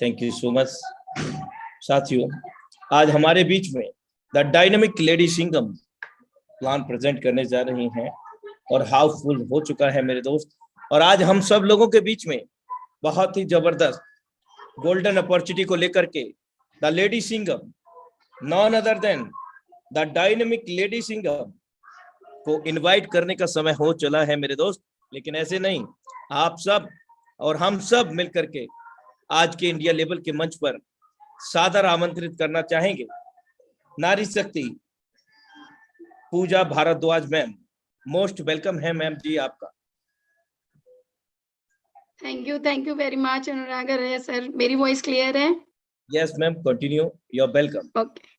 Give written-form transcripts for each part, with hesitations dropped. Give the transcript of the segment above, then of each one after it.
Thank you so much. साथियों, आज हमारे बीच में the dynamic lady Singham plan present करने जा रही हैं और हाउसफुल हो चुका है मेरे दोस्त। और आज हम सब लोगों के बीच में बहुत ही जबरदस्त गोल्डन अपॉर्चुनिटी को लेकर के the lady Singham, none other than the dynamic lady Singham को इनवाइट करने का समय हो चला है मेरे दोस्त। लेकिन ऐसे नहीं, आप सब और हम सब मिलकर के आज के इंडिया लेवल के मंच पर सादर आमंत्रित करना चाहेंगे नारी शक्ति Pooja Bhardwaj ma'am. Most welcome है मैम जी आपका। Thank you very much Anurag sir. मेरी वॉइस क्लियर है? Yes ma'am, continue, you are welcome. Okay,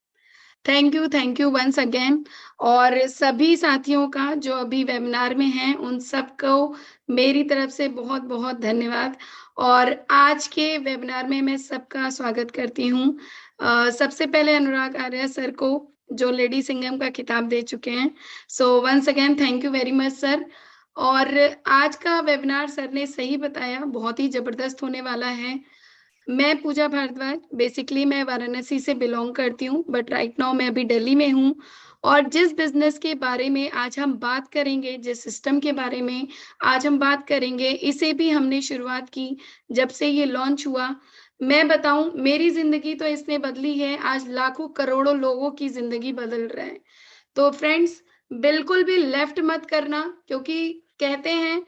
thank you once again. और सभी साथियों का जो अभी वेबिनार में हैं उन सबको मेरी तरफ से बहुत बहुत धन्यवाद। और आज के वेबिनार में मैं सबका स्वागत करती हूँ। सबसे पहले अनुराग आर्य सर को जो लेडी सिंघम का खिताब दे चुके हैं, so once again thank you very much sir. और आज का वेबिनार सर ने सही बताया, बहुत ही जबरदस्त होने वाला है। मैं पूजा भारद्वाज, बेसिकली मैं वाराणसी से बिलोंग करती हूँ, बट राइट नाउ मैं अभी दिल्ली में हूँ। और जिस बिजनेस के बारे में आज हम बात करेंगे, जिस सिस्टम के बारे में आज हम बात करेंगे, इसे भी हमने शुरुआत की जब से ये लॉन्च हुआ। मैं बताऊं, मेरी जिंदगी तो इसने बदली है, आज लाखों करोड़ों लोगों की जिंदगी बदल रहा है। तो फ्रेंड्स, बिल्कुल भी लेफ्ट मत करना, क्योंकि कहते हैं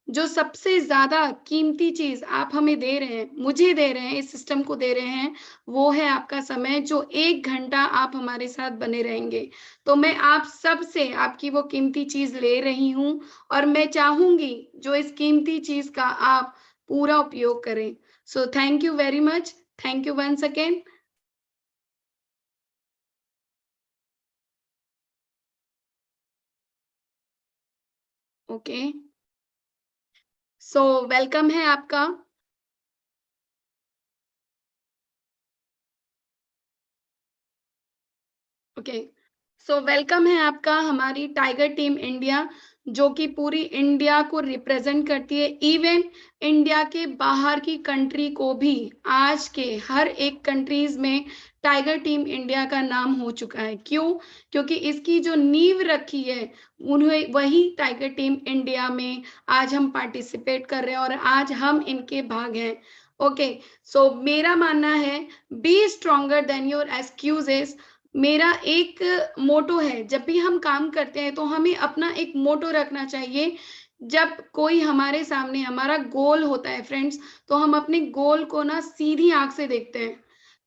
जो सबसे ज्यादा कीमती चीज आप हमें दे रहे हैं, मुझे दे रहे हैं, इस सिस्टम को दे रहे हैं, वो है आपका समय। जो 1 घंटा आप हमारे साथ बने रहेंगे, तो मैं आप सब से आपकी वो कीमती चीज ले रही हूं और मैं चाहूंगी जो इस कीमती चीज का आप पूरा उपयोग करें। So thank you very much, thank you once again. Okay, so welcome है आपका। ओके, सो वेलकम है आपका हमारी टाइगर टीम इंडिया, जो कि पूरी इंडिया को रिप्रेजेंट करती है। इवन इंडिया के बाहर की कंट्री को भी आज के हर एक कंट्रीज में टाइगर टीम इंडिया का नाम हो चुका है। क्यों? क्योंकि इसकी जो नींव रखी है उन्हें वही टाइगर टीम इंडिया में आज हम पार्टिसिपेट कर रहे हैं और आज हम इनके भाग हैं। ओके, सो मेरा मानना है, B stronger than your excuses. मेरा एक मोटो है, जब भी हम काम करते हैं तो हमें अपना एक मोटो रखना चाहिए। जब कोई हमारे सामने हमारा गोल होता है फ्रेंड्स, तो हम अपने गोल को ना सीधी आंख से देखते हैं,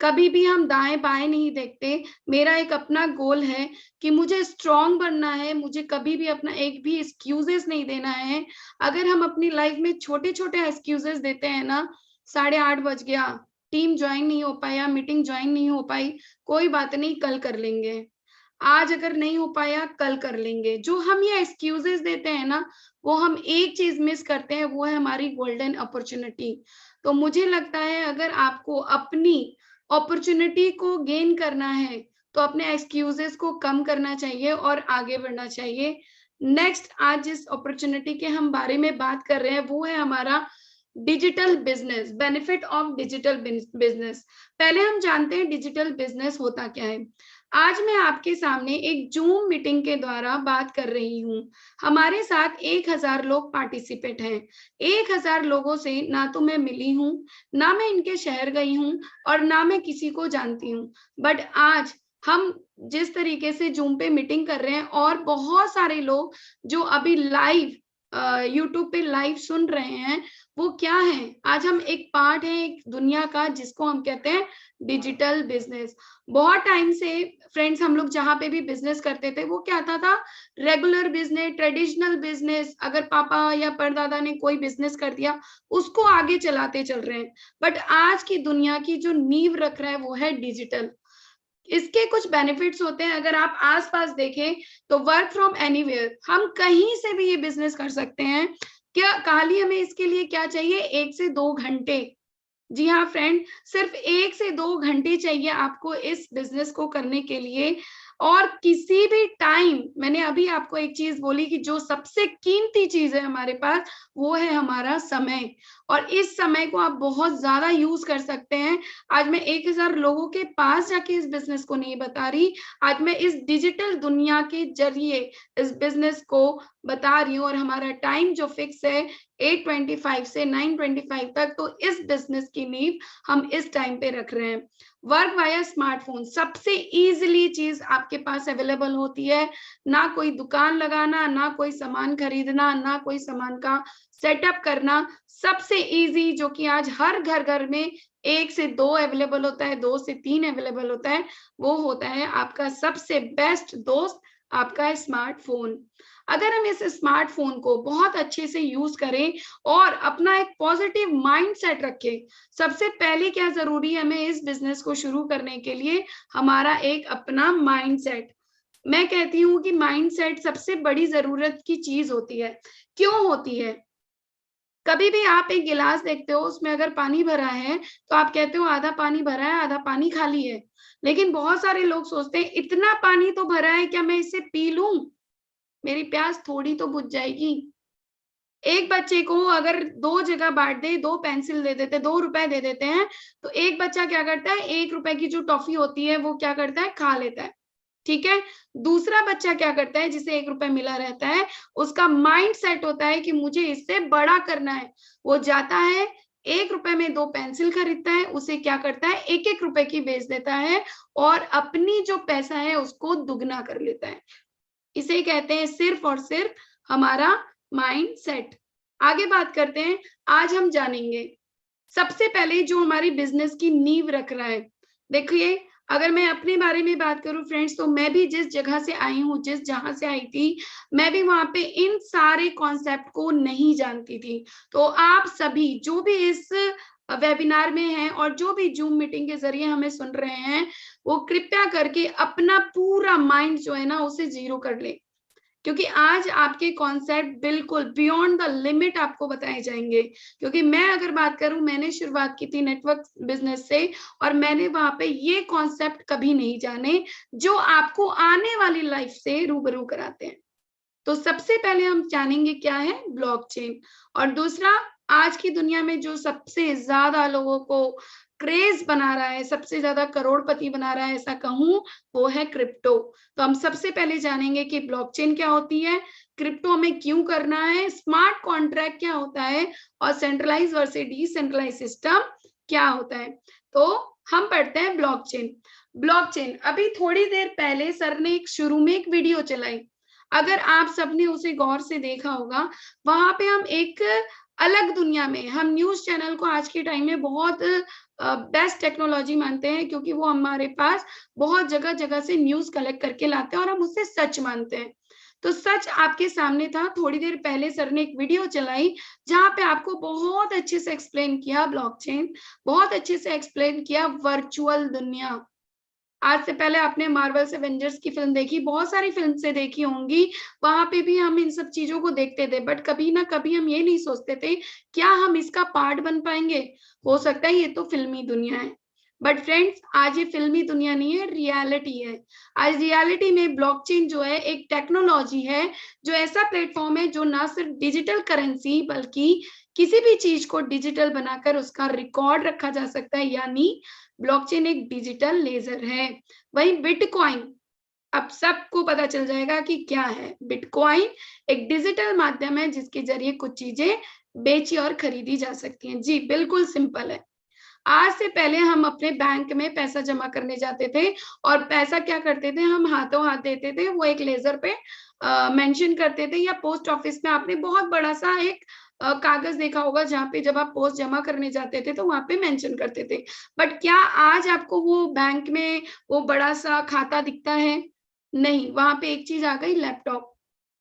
कभी भी हम दाएं बाएं नहीं देखते। मेरा एक अपना गोल है कि मुझे स्ट्रांग बनना है, मुझे कभी भी अपना एक भी एक्सक्यूजेस नहीं देना है। अगर हम अपनी लाइफ में छोटे छोटे एक्सक्यूजेस देते हैं ना, 8:30 बज गया, टीम ज्वाइन नहीं हो पाया, मीटिंग ज्वाइन नहीं हो पाई, कोई बात नहीं, कल कर लेंगे। आज अगर नहीं हो पाया, कल कर लेंगे। जो हम ये एक्सक्यूजेस देते हैं ना, वो हम एक चीज मिस करते हैं, वो है हमारी गोल्डन अपॉर्चुनिटी। तो मुझे लगता है अगर आपको अपनी अपॉर्चुनिटी को गेन करना है, तो अपने एक्सक्यूजेस को कम करना चाहिए और आगे बढ़ना चाहिए। नेक्स्ट, आज जिस अपॉर्चुनिटी के हम बारे में बात कर रहे हैं, वो है हमारा digital business, benefit of digital business. पहले हम जानते हैं डिजिटल बिजनेस होता क्या है। आज मैं आपके सामने एक जूम मीटिंग के द्वारा बात कर रही हूँ। हमारे साथ 1000 लोग पार्टिसिपेट हैं। 1000 लोगों से ना तो मैं मिली हूँ, ना मैं इनके शहर गई हूँ और ना मैं किसी को जानती हूँ। बट आज हम जिस तरीके से जूम पे मीटिंग कर रहे हैं और बहुत सारे लोग जो अभी लाइव यूट्यूब पे लाइव सुन रहे हैं, वो क्या है, आज हम एक पार्ट है एक दुनिया का जिसको हम कहते हैं डिजिटल बिजनेस। बहुत टाइम से फ्रेंड्स हम लोग जहां पे भी बिजनेस करते थे, वो क्या था रेगुलर बिजनेस, ट्रेडिशनल बिजनेस। अगर पापा या परदादा ने कोई बिजनेस कर दिया, उसको आगे चलाते चल रहे हैं। बट आज की दुनिया की जो नींव रख रहा है वो है डिजिटल। इसके कुछ बेनिफिट्स होते हैं। अगर आप आसपास देखें तो वर्क फ्रॉम एनीवेयर, हम कहीं से भी ये बिजनेस कर सकते हैं। क्या खाली हमें इसके लिए क्या चाहिए? 1 से 2 घंटे। जी हाँ फ्रेंड, सिर्फ 1 से 2 घंटे चाहिए आपको इस बिजनेस को करने के लिए। और किसी भी टाइम, मैंने अभी आपको एक चीज बोली कि जो सबसे कीमती चीज है हमारे पास वो है हमारा समय, और इस समय को आप बहुत ज्यादा यूज कर सकते हैं। आज मैं 1000 लोगों के पास जाके इस बिजनेस को नहीं बता रही, आज मैं इस डिजिटल दुनिया के जरिए इस बिजनेस को बता रही हूँ। और हमारा टाइम जो फिक्स है 8:25 से 9:25 तक, तो इस बिजनेस की नींव हम इस टाइम पे रख रहे हैं। वर्क वाया स्मार्टफोन सबसे इजीली चीज आपके पास अवेलेबल होती है, ना कोई दुकान लगाना, ना कोई सामान खरीदना, ना कोई सामान का सेटअप करना, सबसे इजी जो कि आज हर घर घर में 1 से 2 अवेलेबल होता है, 2 से 3 अवेलेबल होता है, वो होता है आपका सबसे बेस्ट दोस्त, आपका स्मार्टफोन। अगर हम इस स्मार्टफोन को बहुत अच्छे से यूज करें और अपना एक पॉजिटिव माइंडसेट रखें, सबसे पहले क्या जरूरी है हमें इस बिजनेस को शुरू करने के लिए, हमारा एक अपना माइंडसेट। मैं कहती हूँ कि माइंडसेट सबसे बड़ी जरूरत की चीज होती है। क्यों होती है? कभी भी आप एक गिलास देखते हो, उसमें अगर पानी भरा है तो आप कहते हो आधा पानी भरा है, आधा पानी खाली है। लेकिन बहुत सारे लोग सोचते हैं इतना पानी तो भरा है, क्या मैं इसे पी लूं? मेरी प्यास थोड़ी तो बुझ जाएगी। एक बच्चे को अगर 2 जगह बांट दे, 2 पेंसिल दे देते, 2 रुपए दे देते हैं, तो एक बच्चा क्या करता है, 1 रुपए की जो टॉफी होती है वो क्या करता है, खा लेता है। ठीक है। दूसरा बच्चा क्या करता है, जिसे 1 रुपए मिला रहता है, उसका माइंड सेट होता है कि मुझे इससे बड़ा करना है। वो जाता है 1 रुपए में 2 पेंसिल खरीदता है, उसे क्या करता है, 1-1 रुपए की बेच देता है और अपनी जो पैसा है उसको दुगना कर लेता है। इसे कहते हैं सिर्फ और सिर्फ हमारा माइंड सेट। आगे बात करते हैं। आज हम जानेंगे सबसे पहले जो हमारी बिजनेस की नींव रख रहा है। देखिए, अगर मैं अपने बारे में बात करूं फ्रेंड्स, तो मैं भी जिस जगह से आई हूँ, जिस जहां से आई थी, मैं भी वहां पे इन सारे कॉन्सेप्ट को नहीं जानती थी। तो आप सभी जो भी इस वेबिनार में हैं और जो भी जूम मीटिंग के जरिए हमें सुन रहे हैं, वो कृपया करके अपना पूरा माइंड जो है ना उसे जीरो कर ले, क्योंकि आज आपके कॉन्सेप्ट बिल्कुल बियॉन्ड द लिमिट आपको बताए जाएंगे। क्योंकि मैं अगर बात करूं, मैंने शुरुआत की थी नेटवर्क बिजनेस से, और मैंने वहां पे ये कॉन्सेप्ट कभी नहीं जाने जो आपको आने वाली लाइफ से रूबरू कराते हैं। तो सबसे पहले हम जानेंगे क्या है ब्लॉकचेन, और दूसरा आज की दुनिया में जो सबसे ज्यादा लोगों को क्रेज बना रहा है, सबसे ज्यादा करोड़पति बना रहा है, ऐसा कहूं, वो है क्रिप्टो। तो हम सबसे पहले जानेंगे कि ब्लॉकचेन क्या होती है, क्रिप्टो हमें क्यों करना है, स्मार्ट कॉन्ट्रैक्ट क्या होता है, और सेंट्रलाइज वर्सेस डिसेंट्रलाइज सिस्टम क्या होता है। तो हम पढ़ते हैं ब्लॉकचेन। ब्लॉकचेन अभी थोड़ी देर पहले सर ने एक शुरू में एक वीडियो चलाई, अगर आप सबने उसे गौर से देखा होगा, वहां पे हम एक अलग दुनिया में, हम न्यूज चैनल को आज के टाइम में बहुत बेस्ट टेक्नोलॉजी मानते हैं, क्योंकि वो हमारे पास बहुत जगह जगह से न्यूज कलेक्ट करके लाते हैं और हम उसे सच मानते हैं। तो सच आपके सामने था। थोड़ी देर पहले सर ने एक वीडियो चलाई जहां पे आपको बहुत अच्छे से एक्सप्लेन किया ब्लॉकचेन, बहुत अच्छे से एक्सप्लेन किया वर्चुअल दुनिया। आज से पहले आपने मार्वल्स एवेंजर्स की फिल्म देखी, बहुत सारी फिल्म से देखी होंगी, वहां पे भी हम इन सब चीजों को देखते थे, बट कभी ना कभी हम ये नहीं सोचते थे क्या हम इसका पार्ट बन पाएंगे। हो सकता है ये तो फिल्मी दुनिया है, बट फ्रेंड्स आज ये फिल्मी दुनिया नहीं है, रियलिटी है। आज रियलिटी में ब्लॉकचेन जो है एक टेक्नोलॉजी है, जो ऐसा प्लेटफॉर्म है जो ना सिर्फ डिजिटल करेंसी बल्कि किसी भी चीज को डिजिटल बनाकर उसका रिकॉर्ड रखा जा सकता है, यानी ब्लॉकचेन एक डिजिटल लेजर है। वही बिटकॉइन, अब सबको पता चल जाएगा कि क्या है बिटकॉइन। एक डिजिटल माध्यम है जिसके जरिए कुछ चीजें बेची और खरीदी जा सकती हैं। जी बिल्कुल सिंपल है। आज से पहले हम अपने बैंक में पैसा जमा करने जाते थे और पैसा क्या करते थे, हम हाथों हाथ देते थे, वो एक लेजर पे मेंशन करते थे, या पोस्ट ऑफिस में आपने बहुत बड़ा सा एक कागज देखा होगा जहाँ पे जब आप पोस्ट जमा करने जाते थे तो वहां पे मेंशन करते थे। बट क्या आज आपको वो बैंक में वो बड़ा सा खाता दिखता है? नहीं, वहां पे एक चीज आ गई, लैपटॉप,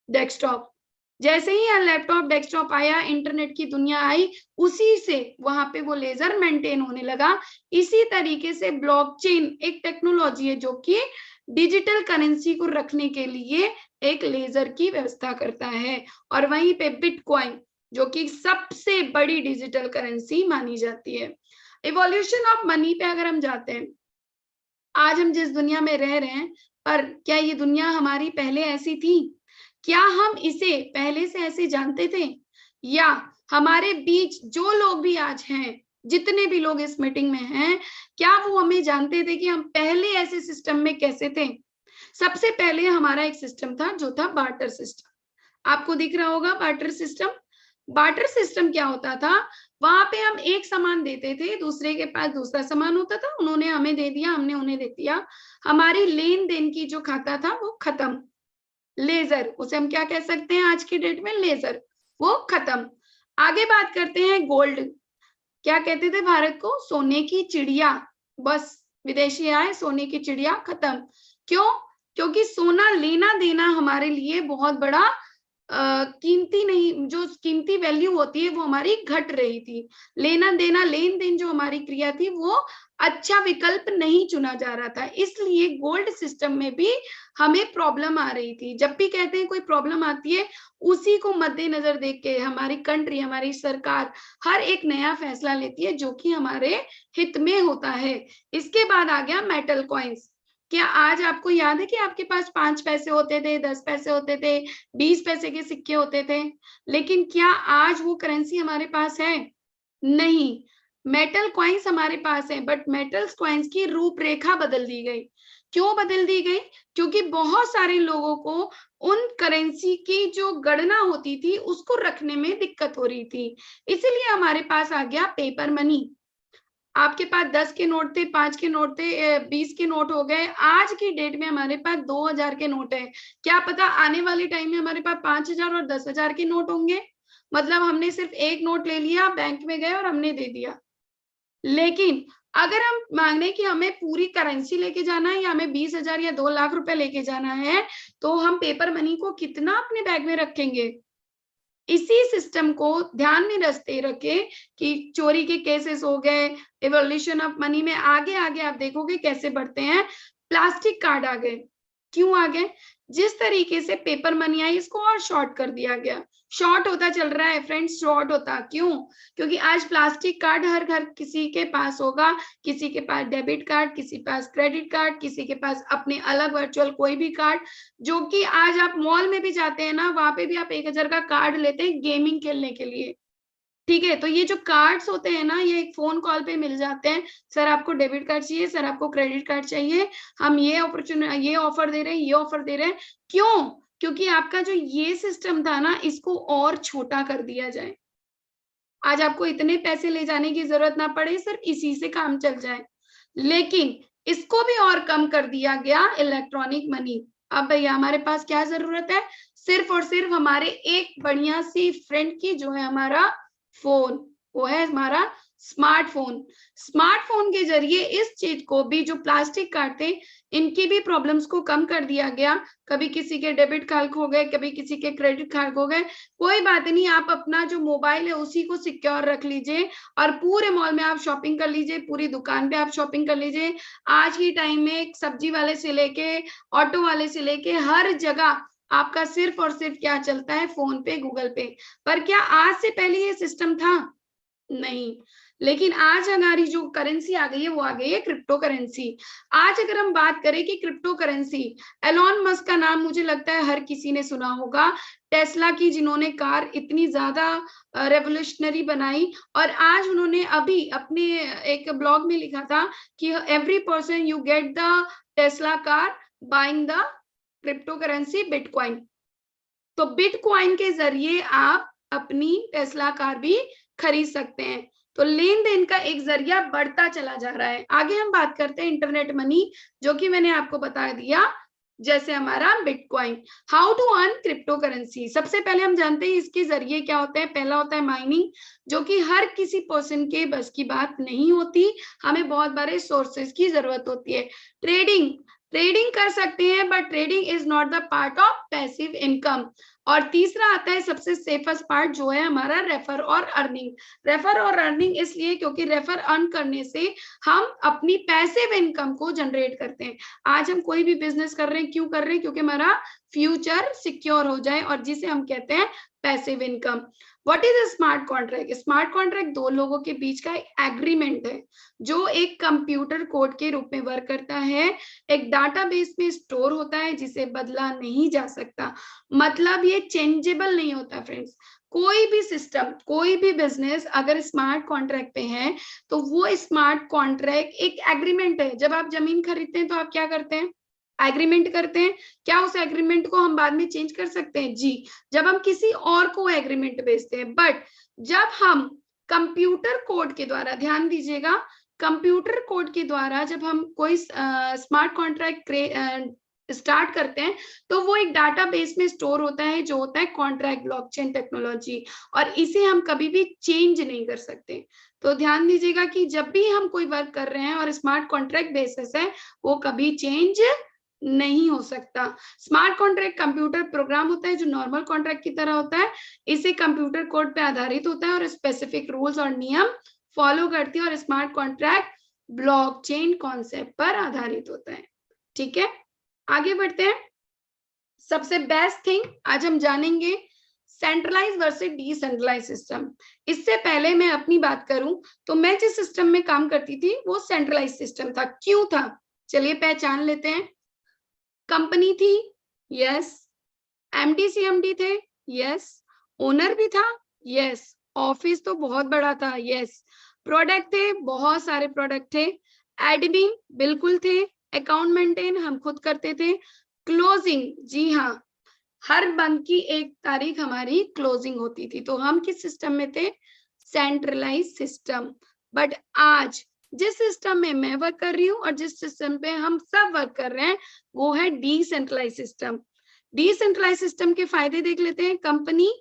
डेस्कटॉप। जैसे ही यहाँ लैपटॉप डेस्कटॉप आया, इंटरनेट की दुनिया आई, उसी से वहां पे वो लेजर मेंटेन होने लगा। इसी तरीके से ब्लॉकचेन एक टेक्नोलॉजी है जो कि डिजिटल करेंसी को रखने के लिए एक लेजर की व्यवस्था करता है। और वहीं पे बिटकॉइन जो कि सबसे बड़ी डिजिटल करेंसी मानी जाती है। इवोल्यूशन ऑफ मनी पे अगर हम जाते हैं, आज हम जिस दुनिया में रह रहे हैं पर क्या ये दुनिया हमारी पहले ऐसी थी? क्या हम इसे पहले से ऐसे जानते थे? या हमारे बीच जो लोग भी आज हैं, जितने भी लोग इस मीटिंग में हैं, क्या वो हमें जानते थे कि हम पहले ऐसे सिस्टम में कैसे थे? सबसे पहले हमारा एक सिस्टम था जो था बार्टर सिस्टम। आपको दिख रहा होगा बार्टर सिस्टम। बार्टर सिस्टम क्या होता था? वहां पे हम एक सामान देते थे, दूसरे के पास दूसरा सामान होता था, उन्होंने हमें दे दिया, हमने उन्हें दे दिया, हमारी लेन देन की जो खाता था वो खत्म। लेजर, उसे हम क्या कह सकते हैं आज की डेट में? लेजर, वो खत्म। आगे बात करते हैं गोल्ड। क्या कहते थे भारत को? सोने की चिड़िया। बस विदेशी आए, सोने की चिड़िया खत्म। क्यों? क्योंकि सोना लेना देना हमारे लिए बहुत बड़ा कीमती नहीं, जो कीमती वैल्यू होती है वो हमारी घट रही थी। लेना देना, लेन देन जो हमारी क्रिया थी वो अच्छा विकल्प नहीं चुना जा रहा था, इसलिए गोल्ड सिस्टम में भी हमें प्रॉब्लम आ रही थी। जब भी कहते हैं कोई प्रॉब्लम आती है, उसी को मद्देनजर देख के हमारी कंट्री, हमारी सरकार हर एक नया फैसला लेती है जो कि हमारे हित में होता है। इसके बाद आ गया मेटल कॉइन्स। क्या आज आपको याद है कि आपके पास 5 पैसे होते थे, 10 पैसे होते थे, 20 पैसे के सिक्के होते थे? लेकिन क्या आज वो करेंसी हमारे पास है? नहीं। मेटल कॉइन्स हमारे पास है, बट मेटल कॉइन्स की रूपरेखा बदल दी गई। क्यों बदल दी गई? क्योंकि बहुत सारे लोगों को उन करेंसी की जो गणना होती थी उसको रखने में दिक्कत हो रही थी, इसीलिए हमारे पास आ गया पेपर मनी। आपके पास 10 के नोट थे, 5 के नोट थे, 20 के नोट हो गए। आज की डेट में हमारे पास 2000 के नोट है। क्या पता आने वाले टाइम में हमारे पास 5000 और 10,000 के नोट होंगे। मतलब हमने सिर्फ एक नोट ले लिया, बैंक में गए और हमने दे दिया। लेकिन अगर हम मांगे कि हमें पूरी करेंसी लेके जाना है या हमें 20,000 या 2 लाख रुपए लेके जाना है, तो हम पेपर मनी को कितना अपने बैग में रखेंगे? इसी सिस्टम को ध्यान में रखते रखे कि चोरी के केसेस हो गए, इवोल्यूशन ऑफ मनी में आगे आगे आप देखोगे कैसे बढ़ते हैं। प्लास्टिक कार्ड आ गए। क्यों आ गए? जिस तरीके से पेपर मनी आई, इसको और शॉर्ट कर दिया गया। शॉर्ट होता चल रहा है फ्रेंड्स, शॉर्ट होता। क्यों? क्योंकि आज प्लास्टिक कार्ड हर घर किसी के पास होगा, किसी के पास डेबिट कार्ड, किसी के पास क्रेडिट कार्ड, किसी के पास अपने अलग वर्चुअल कोई भी कार्ड, जो कि आज आप मॉल में भी जाते हैं ना, वहां पे भी आप 1000 का कार्ड लेते हैं गेमिंग खेलने के लिए। ठीक है, तो ये जो कार्ड्स होते हैं ना, ये एक फोन कॉल पे मिल जाते हैं। सर आपको डेबिट कार्ड चाहिए, सर आपको क्रेडिट कार्ड चाहिए, हम ये अपॉर्चुनिटी, ये ऑफर दे रहे हैं, ये ऑफर दे रहे हैं। क्यों? क्योंकि आपका जो ये सिस्टम था ना, इसको और छोटा कर दिया जाए। आज आपको इतने पैसे ले जाने की जरूरत ना पड़े, सिर्फ इसी से काम चल जाए। लेकिन इसको भी और कम कर दिया गया, इलेक्ट्रॉनिक मनी। अब भैया हमारे पास क्या जरूरत है? सिर्फ और सिर्फ हमारे एक बढ़िया सी फ्रेंड की, जो है हमारा फोन, वो है हमारा स्मार्टफोन। स्मार्टफोन के जरिए इस चीज को भी, जो प्लास्टिक कार्ड थे, इनकी भी प्रॉब्लम्स को कम कर दिया गया। कभी किसी के डेबिट कार्ड खो गए, कभी किसी के क्रेडिट कार्ड खो गए, कोई बात नहीं, आप अपना जो मोबाइल है उसी को सिक्योर रख लीजिए और पूरे मॉल में आप शॉपिंग कर लीजिए, पूरी दुकान पे आप शॉपिंग कर लीजिए। आज की टाइम में सब्जी वाले से लेके ऑटो वाले से लेके हर जगह आपका सिर्फ और सिर्फ क्या चलता है? फोन पे, गूगल पे। पर क्या आज से पहले ये सिस्टम था? नहीं। लेकिन आज हमारी जो करेंसी आ गई है, वो आ गई है क्रिप्टो करेंसी। आज अगर हम बात करें कि क्रिप्टो करेंसी, एलॉन मस्क का नाम मुझे लगता है हर किसी ने सुना होगा। टेस्ला की, जिन्होंने कार इतनी ज्यादा रेवोल्यूशनरी बनाई, और आज उन्होंने अभी अपने एक ब्लॉग में लिखा था कि every person you get the Tesla car buying the crypto currency bitcoin. तो बिटकॉइन के जरिए आप अपनी टेस्ला कार भी खरीद सकते हैं। तो लेन देन का एक जरिया बढ़ता चला जा रहा है। आगे हम बात करते हैं इंटरनेट मनी, जो कि मैंने आपको बता दिया, जैसे हमारा bitcoin. How to earn crypto currency. सबसे पहले हम जानते हैं इसके जरिए क्या होता है। पहला होता है माइनिंग, जो कि हर किसी पर्सन के बस की बात नहीं होती, हमें बहुत बड़े सोर्सेज की जरूरत होती है। ट्रेडिंग, ट्रेडिंग कर सकते हैं, but trading is not the part of passive income. और तीसरा आता है सबसे सेफेस्ट पार्ट, जो है हमारा रेफर और अर्निंग। रेफर और अर्निंग इसलिए क्योंकि रेफर अर्न करने से हम अपनी पैसिव इनकम को जनरेट करते हैं। आज हम कोई भी बिजनेस कर रहे हैं, क्यों कर रहे हैं? क्योंकि हमारा फ्यूचर सिक्योर हो जाए, और जिसे हम कहते हैं passive income. What is smart contract? Smart contract दो लोगों के बीच का एक एग्रीमेंट है जो एक कंप्यूटर कोड के रूप में वर्क करता है, एक डाटाबेस में स्टोर होता है जिसे बदला नहीं जा सकता। मतलब ये चेंजेबल नहीं होता फ्रेंड्स। कोई भी सिस्टम, कोई भी बिजनेस अगर स्मार्ट कॉन्ट्रैक्ट पे है तो वो स्मार्ट कॉन्ट्रैक्ट एक एग्रीमेंट है। जब आप जमीन खरीदते हैं तो आप क्या करते हैं? एग्रीमेंट करते हैं। क्या उस एग्रीमेंट को हम बाद में चेंज कर सकते हैं? जी। जब हम किसी और को एग्रीमेंट भेजते हैं, बट जब हम कंप्यूटर कोड के द्वारा, ध्यान दीजिएगा, कंप्यूटर कोड के द्वारा जब हम कोई स्मार्ट कॉन्ट्रैक्ट स्टार्ट करते हैं तो वो एक डाटाबेस में स्टोर होता है जो होता है कॉन्ट्रैक्ट ब्लॉकचेन टेक्नोलॉजी, और इसे हम कभी भी चेंज नहीं कर सकते। तो ध्यान दीजिएगा कि जब भी हम कोई वर्क कर रहे हैं और स्मार्ट कॉन्ट्रैक्ट बेसिस है, वो कभी चेंज नहीं हो सकता। स्मार्ट कॉन्ट्रैक्ट कंप्यूटर प्रोग्राम होता है जो नॉर्मल कॉन्ट्रैक्ट की तरह होता है। इसे कंप्यूटर कोड पे आधारित होता है और स्पेसिफिक रूल्स और नियम फॉलो करती है, और स्मार्ट कॉन्ट्रैक्ट ब्लॉकचेन कॉन्सेप्ट पर आधारित होता है। ठीक है, आगे बढ़ते हैं। सबसे बेस्ट थिंग आज हम जानेंगे सेंट्रलाइज वर्सेस डिसेंट्रलाइज सिस्टम। इससे पहले मैं अपनी बात करूं तो मैं जिस सिस्टम में काम करती थी वो सेंट्रलाइज सिस्टम था। क्यों था? चलिए पहचान लेते हैं। कंपनी थी, यस। एमडी सीएमडी थे, यस। ओनर भी था, यस। ऑफिस तो बहुत बड़ा था, यस। प्रोडक्ट थे, बहुत सारे प्रोडक्ट थे। एडमिन बिल्कुल थे। अकाउंट मेंटेन हम खुद करते थे। क्लोजिंग, जी हाँ, हर बंद की 1 तारीख हमारी क्लोजिंग होती थी। तो हम किस सिस्टम में थे? Centralise system. बट आज जिस सिस्टम में मैं वर्क कर रही हूँ और जिस सिस्टम पे हम सब वर्क कर रहे हैं वो है डिसेंट्रलाइज सिस्टम। डिसेंट्रलाइज सिस्टम के फायदे देख लेते हैं। कंपनी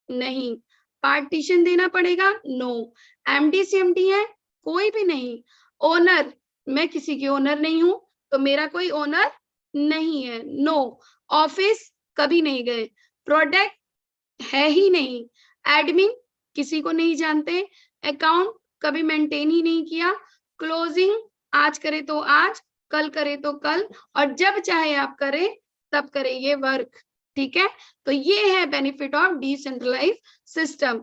नहीं, पार्टीशन देना पड़ेगा, नो। एमडी सीएमडी है, कोई भी नहीं। ओनर, मैं किसी की ओनर नहीं हूं तो मेरा कोई ओनर नहीं है, नो। ऑफिस कभी नहीं गए। प्रोडक्ट है ही नहीं। एडमिन किसी को नहीं जानते। अकाउंट कभी मेंटेन ही नहीं किया। क्लोजिंग आज करे तो आज, कल करे तो कल, और जब चाहे आप करें तब करें ये वर्क। ठीक है, तो ये है benefit of decentralize system.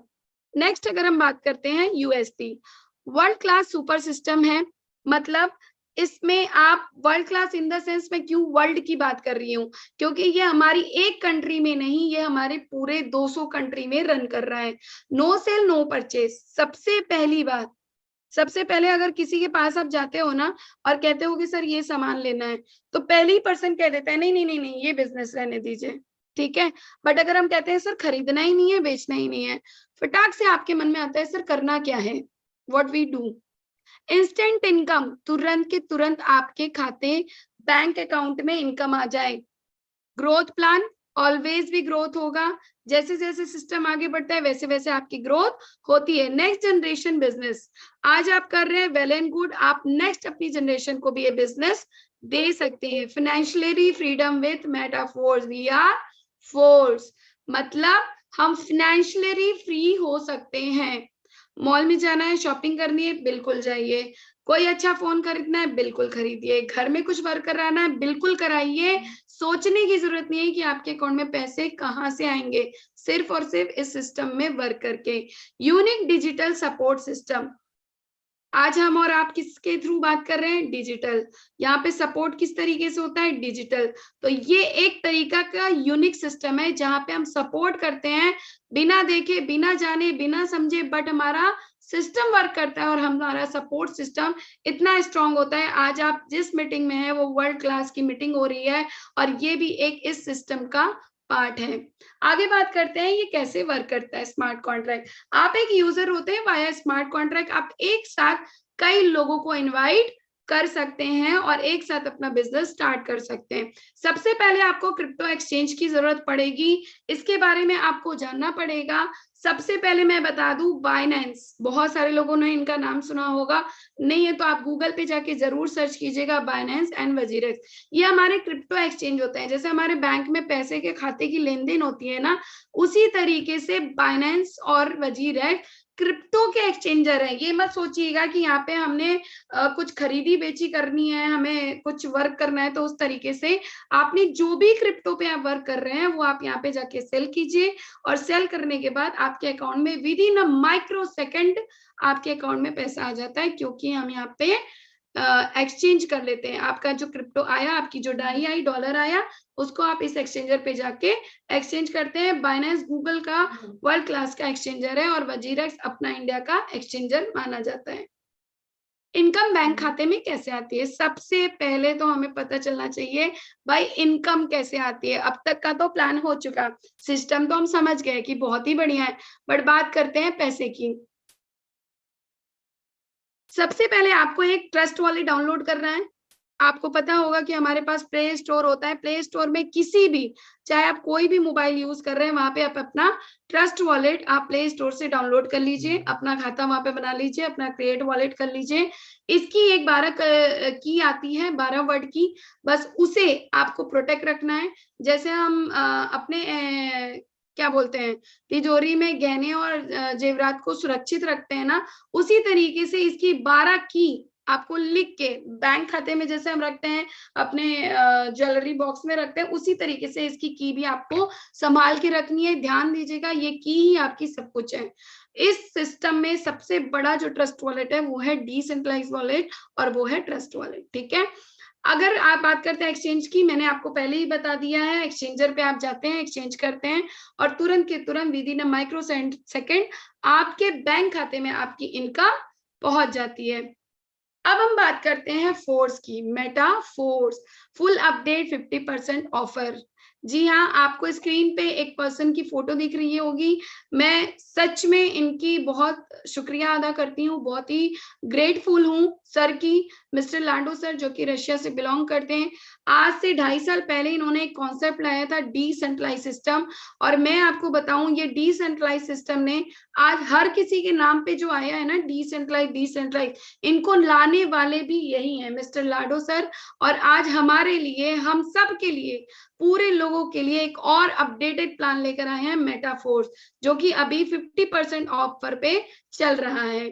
Next अगर हम बात करते हैं USP, world class super system है। मतलब इसमें आप world class in the sense में क्यों वर्ल्ड की बात कर रही हूँ, क्योंकि ये हमारी एक कंट्री में नहीं, ये हमारे पूरे 200 कंट्री में रन कर रहा है। No sale no purchase. सबसे पहली बात, सबसे पहले अगर किसी के पास आप जाते हो ना और कहते हो कि सर ये सामान लेना है, तो पहले ही पर्सन कह देता है नहीं नहीं नहीं नहीं, ये बिजनेस रहने दीजिए। ठीक है, बट अगर हम कहते हैं सर खरीदना ही नहीं है, बेचना ही नहीं है, फटाक से आपके मन में आता है सर करना क्या है। What we do, instant income, तुरंत के तुरंत आपके खाते बैंक अकाउंट में इनकम आ जाए। ग्रोथ प्लान, ऑलवेज भी ग्रोथ होगा। जैसे जैसे सिस्टम आगे बढ़ता है वैसे वैसे आपकी ग्रोथ होती है। नेक्स्ट जनरेशन बिजनेस, आज आप कर रहे हैं वेल एंड गुड, आप नेक्स्ट अपनी जनरेशन को भी ये बिजनेस दे सकते हैं। Financially freedom with Metaforce, we are force. मतलब हम फाइनेंशियली फ्री हो सकते हैं। मॉल में जाना है, शॉपिंग करनी है, बिल्कुल जाइए। कोई अच्छा फोन खरीदना है, बिल्कुल खरीदिए। घर में कुछ वर्क कराना है, बिल्कुल कराइए। सोचने की जरूरत नहीं है कि आपके अकाउंट में पैसे कहाँ से आएंगे, सिर्फ और सिर्फ इस सिस्टम में वर्क करके। यूनिक डिजिटल सपोर्ट सिस्टम, आज हम और आप किसके थ्रू बात कर रहे हैं? डिजिटल। यहाँ पे सपोर्ट किस तरीके से होता है? डिजिटल। तो ये एक तरीका का यूनिक सिस्टम है जहां पे हम सपोर्ट करते हैं बिना देखे, बिना जाने, बिना समझे, बट हमारा सिस्टम वर्क करता है और हमारा सपोर्ट सिस्टम इतना स्ट्रांग होता है। आज आप जिस मीटिंग में है वो वर्ल्ड क्लास की मीटिंग हो रही है और ये भी एक इस सिस्टम का पार्ट है। आगे बात करते हैं ये कैसे वर्क करता है स्मार्ट कॉन्ट्रैक्ट। आप एक यूजर होते हैं, वाया स्मार्ट कॉन्ट्रैक्ट आप एक साथ कई लोगों को इनवाइट कर सकते हैं और एक साथ अपना बिजनेस स्टार्ट कर सकते हैं। सबसे पहले आपको क्रिप्टो एक्सचेंज की जरूरत पड़ेगी, इसके बारे में आपको जानना पड़ेगा। सबसे पहले मैं बता दूं, बाइनेंस, बहुत सारे लोगों ने इनका नाम सुना होगा, नहीं है तो आप गूगल पे जाके जरूर सर्च कीजिएगा बाइनेंस एंड वजीरेक्स। ये हमारे क्रिप्टो एक्सचेंज होते हैं। जैसे हमारे बैंक में पैसे के खाते की लेन देन होती है ना, उसी तरीके से बाइनेंस और वजीरेक्स क्रिप्टो के एक्सचेंजर है। ये मत सोचिएगा कि यहाँ पे हमने कुछ खरीदी बेची करनी है, हमें कुछ वर्क करना है, तो उस तरीके से आपने जो भी क्रिप्टो पे आप वर्क कर रहे हैं वो आप यहाँ पे जाके सेल कीजिए, और सेल करने के बाद आपके अकाउंट में with in a micro second आपके अकाउंट में पैसा आ जाता है, क्योंकि हम यहाँ पे एक्सचेंज कर लेते हैं। आपका जो क्रिप्टो आया, आपकी जो डाई आई, डॉलर आया, उसको आप इस एक्सचेंजर पे जाके एक्सचेंज करते हैं। बाइनेंस गूगल का वर्ल्ड क्लास का एक्सचेंजर है और वजीरेक्स अपना इंडिया का एक्सचेंजर माना जाता है। इनकम बैंक खाते में कैसे आती है? सबसे पहले तो हमें पता चलना चाहिए भाई इनकम कैसे आती है। अब तक का तो प्लान हो चुका, सिस्टम तो हम समझ गए कि बहुत ही बढ़िया है, बट बात करते हैं पैसे की। सबसे पहले आपको एक ट्रस्ट वॉलेट डाउनलोड करना है। आपको पता होगा कि हमारे पास प्ले स्टोर होता है, प्ले स्टोर में किसी भी, चाहे आप कोई भी मोबाइल यूज कर रहे हैं, वहां पे आप अपना ट्रस्ट वॉलेट आप प्ले स्टोर से डाउनलोड कर लीजिए, अपना खाता वहां पे बना लीजिए, अपना क्रिएट वॉलेट कर लीजिए। इसकी एक 12 की आती है, 12 वर्ड की, बस उसे आपको प्रोटेक्ट रखना है। जैसे हम अपने क्या बोलते हैं, तिजोरी में गहने और जेवरात को सुरक्षित रखते हैं ना, उसी तरीके से इसकी 12 की आपको लिख के बैंक खाते में जैसे हम रखते हैं, अपने ज्वेलरी बॉक्स में रखते हैं, उसी तरीके से इसकी की भी आपको संभाल के रखनी है। ध्यान दीजिएगा, ये की ही आपकी सब कुछ है। इस सिस्टम में सबसे बड़ा जो ट्रस्ट वॉलेट है वो है डिसेंट्रलाइज वॉलेट, और वो है ट्रस्ट वॉलेट। ठीक है, अगर आप बात करते हैं एक्सचेंज की, मैंने आपको पहले ही बता दिया है, एक्सचेंजर पे आप जाते हैं, एक्सचेंज करते हैं, और तुरंत के तुरंत with in a micro second आपके बैंक खाते में आपकी इनकम पहुंच जाती है। अब हम बात करते हैं फोर्स की, Meta force full update 50% offer. जी हाँ, आपको स्क्रीन पे एक पर्सन की फोटो दिख रही होगी। मैं सच में इनकी बहुत शुक्रिया अदा करती हूँ, बहुत ही ग्रेटफुल हूँ सर की, मिस्टर लांडो सर, जो कि रशिया से बिलोंग करते हैं। आज से 2.5 साल पहले इन्होंने एक कॉन्सेप्ट लाया था, डिसेंट्रलाइज सिस्टम, और मैं आपको बताऊं ये डिसेंट्रलाइज सिस्टम ने आज हर किसी के नाम पे जो आया है ना, डिसेंट्रलाइज, इनको लाने वाले भी यही है, मिस्टर लाडो सर। और आज हमारे लिए, हम सब के लिए, पूरे लोगों के लिए एक और अपडेटेड प्लान लेकर आए हैं, मेटाफोर्स, जो कि अभी 50% ऑफर पे चल रहा है।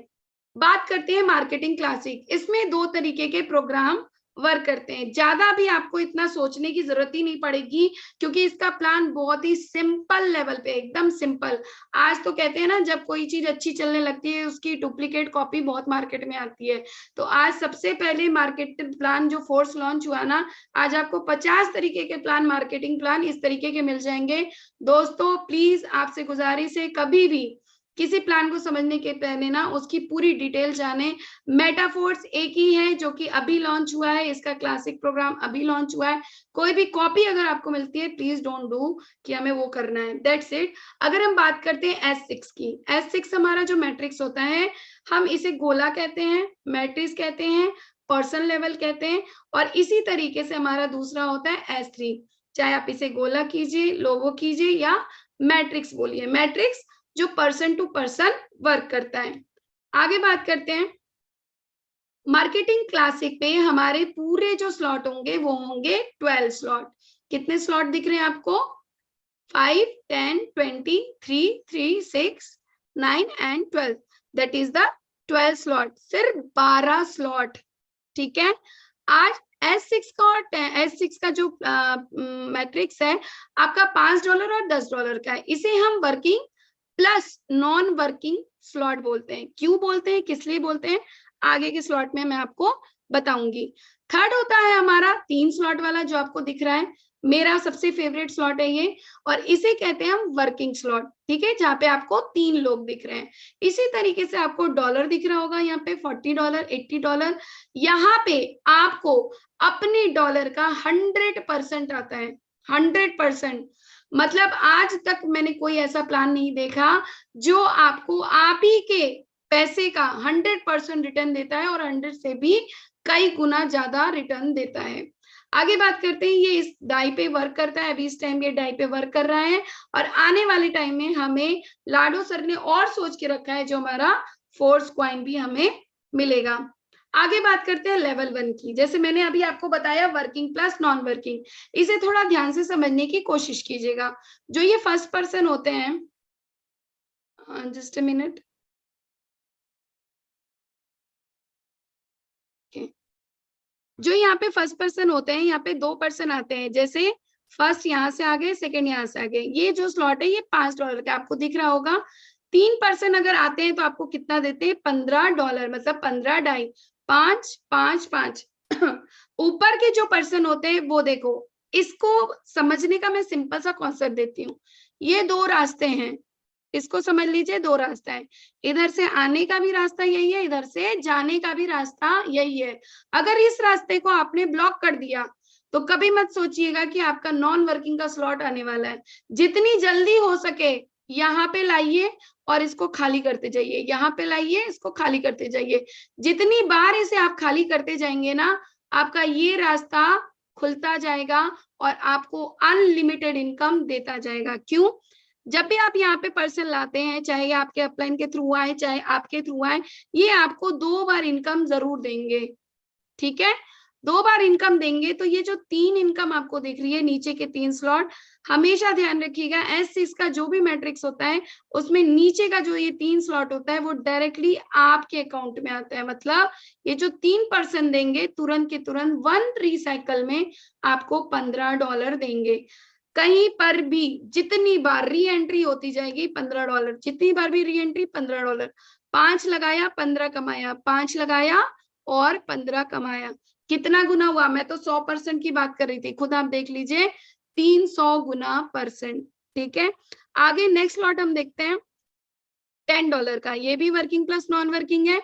बात करते हैं मार्केटिंग क्लासिक। इसमें 2 तरीके के प्रोग्राम वर्क करते हैं, ज्यादा भी आपको इतना सोचने की जरूरत ही नहीं पड़ेगी, क्योंकि इसका प्लान बहुत ही सिंपल लेवल पे, एकदम सिंपल। आज तो कहते हैं ना, जब कोई चीज अच्छी चलने लगती है उसकी डुप्लीकेट कॉपी बहुत मार्केट में आती है। तो आज सबसे पहले मार्केटिंग प्लान जो फोर्स लॉन्च हुआ ना, आज आपको 50 तरीके के प्लान, मार्केटिंग प्लान इस तरीके के मिल जाएंगे। दोस्तों प्लीज आपसे गुजारिश है, कभी भी किसी प्लान को समझने के पहले ना उसकी पूरी डिटेल जाने। मेटाफोर्स एक ही है जो कि अभी लॉन्च हुआ है, इसका क्लासिक प्रोग्राम अभी लॉन्च हुआ है। कोई भी कॉपी अगर आपको मिलती है, प्लीज डोंट डू कि हमें वो करना है, दैट्स इट। अगर हम बात करते हैं S6 की, S6 हमारा जो मैट्रिक्स होता है, हम इसे गोला कहते हैं, मैट्रिक्स कहते हैं, पर्सन लेवल कहते हैं, और इसी तरीके से हमारा दूसरा होता है S3। चाहे आप इसे गोला कीजिए, लोगो कीजिए, या मैट्रिक्स बोलिए, मैट्रिक्स जो पर्सन टू पर्सन वर्क करता है। आगे बात करते हैं, मार्केटिंग क्लासिक पे हमारे पूरे जो स्लॉट होंगे वो होंगे 12 स्लॉट। कितने स्लॉट दिख रहे हैं आपको? 5, 10, 20, 3, 3, 6, 9 and 12, that is the 12 slot, सिर्फ 12 स्लॉट। ठीक है, आज S6 का जो मैट्रिक्स है आपका $5 और $10 का है। इसे हम working plus non working slot बोलते हैं। क्यों बोलते हैं, किस लिए बोलते हैं, आगे के स्लॉट में मैं आपको बताऊंगी। थर्ड होता है हमारा 3 स्लॉट वाला जो आपको दिख रहा है, मेरा सबसे फेवरेट स्लॉट है ये, और इसे कहते हैं हम वर्किंग स्लॉट। ठीक है, जहाँ पे आपको 3 लोग दिख रहे हैं। इसी तरीके से आपको डॉलर दिख रहा होगा, यहाँ पे $40, $80, यहाँ पे आपको अपने डॉलर का 100% आता है, 100%। मतलब आज तक मैंने कोई ऐसा प्लान नहीं देखा जो आपको आप ही के पैसे का 100% रिटर्न देता है, और 100 से भी कई गुना ज्यादा रिटर्न देता है। आगे बात करते हैं, ये इस डाई पे वर्क करता है, अभी इस टाइम ये डाई पे वर्क कर रहा है, और आने वाले टाइम में हमें लाडो सर ने और सोच के रखा है, जो हमारा फोर्स कॉइन भी हमें मिलेगा। आगे बात करते हैं लेवल 1 की। जैसे मैंने अभी आपको बताया वर्किंग प्लस नॉन वर्किंग, इसे थोड़ा ध्यान से समझने की कोशिश कीजिएगा। जो ये फर्स्ट पर्सन होते हैं, जस्ट अ मिनट, जो यहाँ पे फर्स्ट पर्सन होते हैं, यहाँ पे 2 पर्सन आते हैं, जैसे फर्स्ट यहाँ से आ गए, सेकेंड यहाँ से आ गए, ये जो स्लॉट है ये $5 का आपको दिख रहा होगा। 3 पर्सन अगर आते हैं तो आपको कितना देते हैं, $15, मतलब 15 डाई 5 5 5। ऊपर के जो पर्सन होते हैं वो देखो, इसको समझने का मैं सिंपल सा कॉन्सेप्ट देती हूँ। ये 2 रास्ते हैं, इसको समझ लीजिए, 2 रास्ता है। इधर से आने का भी रास्ता यही है, इधर से जाने का भी रास्ता यही है। अगर इस रास्ते को आपने ब्लॉक कर दिया तो कभी मत सोचिएगा कि आपका नॉन वर्किंग का स्लॉट आने वाला है। जितनी जल्दी हो सके यहाँ पे लाइए और इसको खाली करते जाइए, यहाँ पे लाइए, इसको खाली करते जाइए। जितनी बार इसे आप खाली करते जाएंगे ना, आपका ये रास्ता खुलता जाएगा और आपको अनलिमिटेड इनकम देता जाएगा। क्यों? जब भी आप यहाँ पे पर्सन लाते हैं, चाहे ये आपके अपलाइन के थ्रू आए चाहे आपके थ्रू आए, ये आपको 2 बार इनकम जरूर देंगे। ठीक है, 2 बार इनकम देंगे। तो ये जो 3 इनकम आपको दिख रही है, नीचे के 3 स्लॉट, हमेशा ध्यान रखिएगा, एस का जो भी मैट्रिक्स होता है उसमें नीचे का जो ये 3 स्लॉट होता है वो डायरेक्टली आपके अकाउंट में आता है। मतलब ये जो 3% देंगे, तुरंत के तुरंत 1 रिसाइकल में आपको $15 देंगे। कहीं पर भी जितनी बार री एंट्री होती जाएगी $15, जितनी बार भी री एंट्री $15। 5 लगाया 15 कमाया, 5 लगाया और 15 कमाया, कितना गुना हुआ? मैं तो 100% की बात कर रही थी, खुद आप देख लीजिए, 300 गुना %। ठीक है, आगे नेक्स्ट लॉट हम देखते हैं $10 का। ये भी वर्किंग प्लस नॉन वर्किंग है।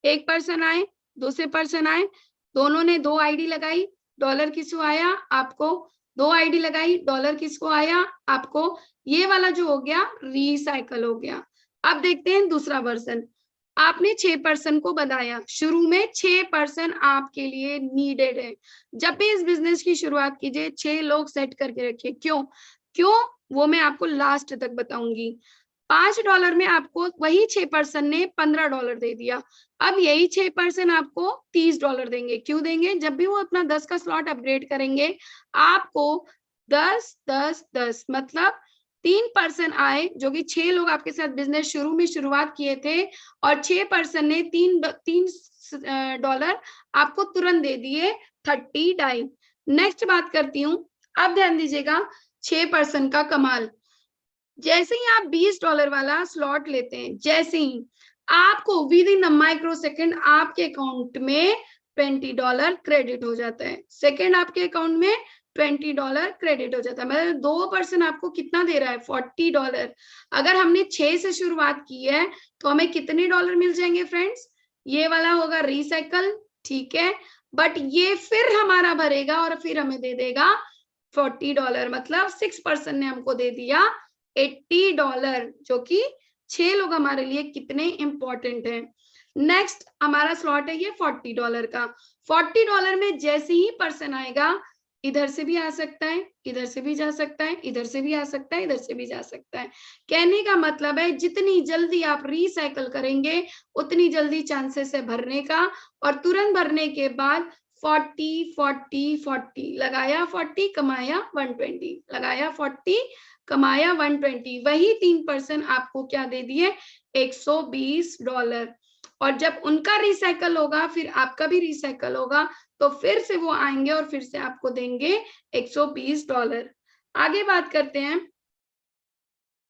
एक पर्सन आए, दूसरे पर्सन आए, दोनों ने 2 आईडी लगाई, डॉलर किसको आया? आपको। 2 आईडी लगाई, डॉलर किसको आया? आपको। ये वाला जो हो गया रिसाइकल हो गया। अब देखते हैं दूसरा वर्जन। आपने 6 पर्सन को बताया, शुरू में 6 पर्सन आपके लिए नीडेड है। जब भी इस बिजनेस की शुरुआत कीजिए 6 लोग सेट करके रखिए। क्यों क्यों वो मैं आपको लास्ट तक बताऊंगी। $5 में आपको वही 6 पर्सन ने $15 दे दिया। अब यही 6 पर्सन आपको $30 देंगे। क्यों देंगे? जब भी वो अपना 10 का स्लॉट अपग्रेड करेंगे, आपको 10 10 10 मतलब 3 पर्सन आए, जो कि 6 लोग आपके साथ बिजनेस शुरू में शुरुआत किए थे, और 6 पर्सन ने $3 आपको तुरंत दे दिए, 30 डाई। नेक्स्ट बात करती हूँ, अब ध्यान दीजिएगा 6 पर्सन का कमाल। जैसे ही आप $20 वाला स्लॉट लेते हैं, जैसे ही आपको with in a micro second आपके अकाउंट में $20 क्रेडिट हो जाता है। सेकेंड आपके अकाउंट में $20 क्रेडिट हो जाता है। मतलब 2% आपको कितना दे रहा है? $40। अगर हमने 6 से शुरुआत की है तो हमें कितने डॉलर मिल जाएंगे फ्रेंड्स? ये वाला होगा रिसाइकल, ठीक है, बट ये फिर हमारा भरेगा और फिर हमें दे देगा $40। मतलब 6% ने हमको दे दिया $80, जो कि 6 लोग हमारे लिए कितने इंपॉर्टेंट हैं। नेक्स्ट हमारा स्लॉट है ये $40 का। $40 में जैसे ही पर्सन आएगा, इधर से भी आ सकता है, इधर से भी जा सकता है, इधर से भी आ सकता है, इधर से भी जा सकता है। कहने का मतलब है जितनी जल्दी आप रिसाइकल करेंगे उतनी जल्दी चांसेस है भरने का, और तुरंत भरने के बाद 40 40 40 लगाया, 40 कमाया 120, लगाया 40 कमाया 120, वही 3% आपको क्या दे दिए? $120। और जब उनका रिसाइकल होगा फिर आपका भी रिसाइकल होगा, तो फिर से वो आएंगे और फिर से आपको देंगे $120। आगे बात करते हैं,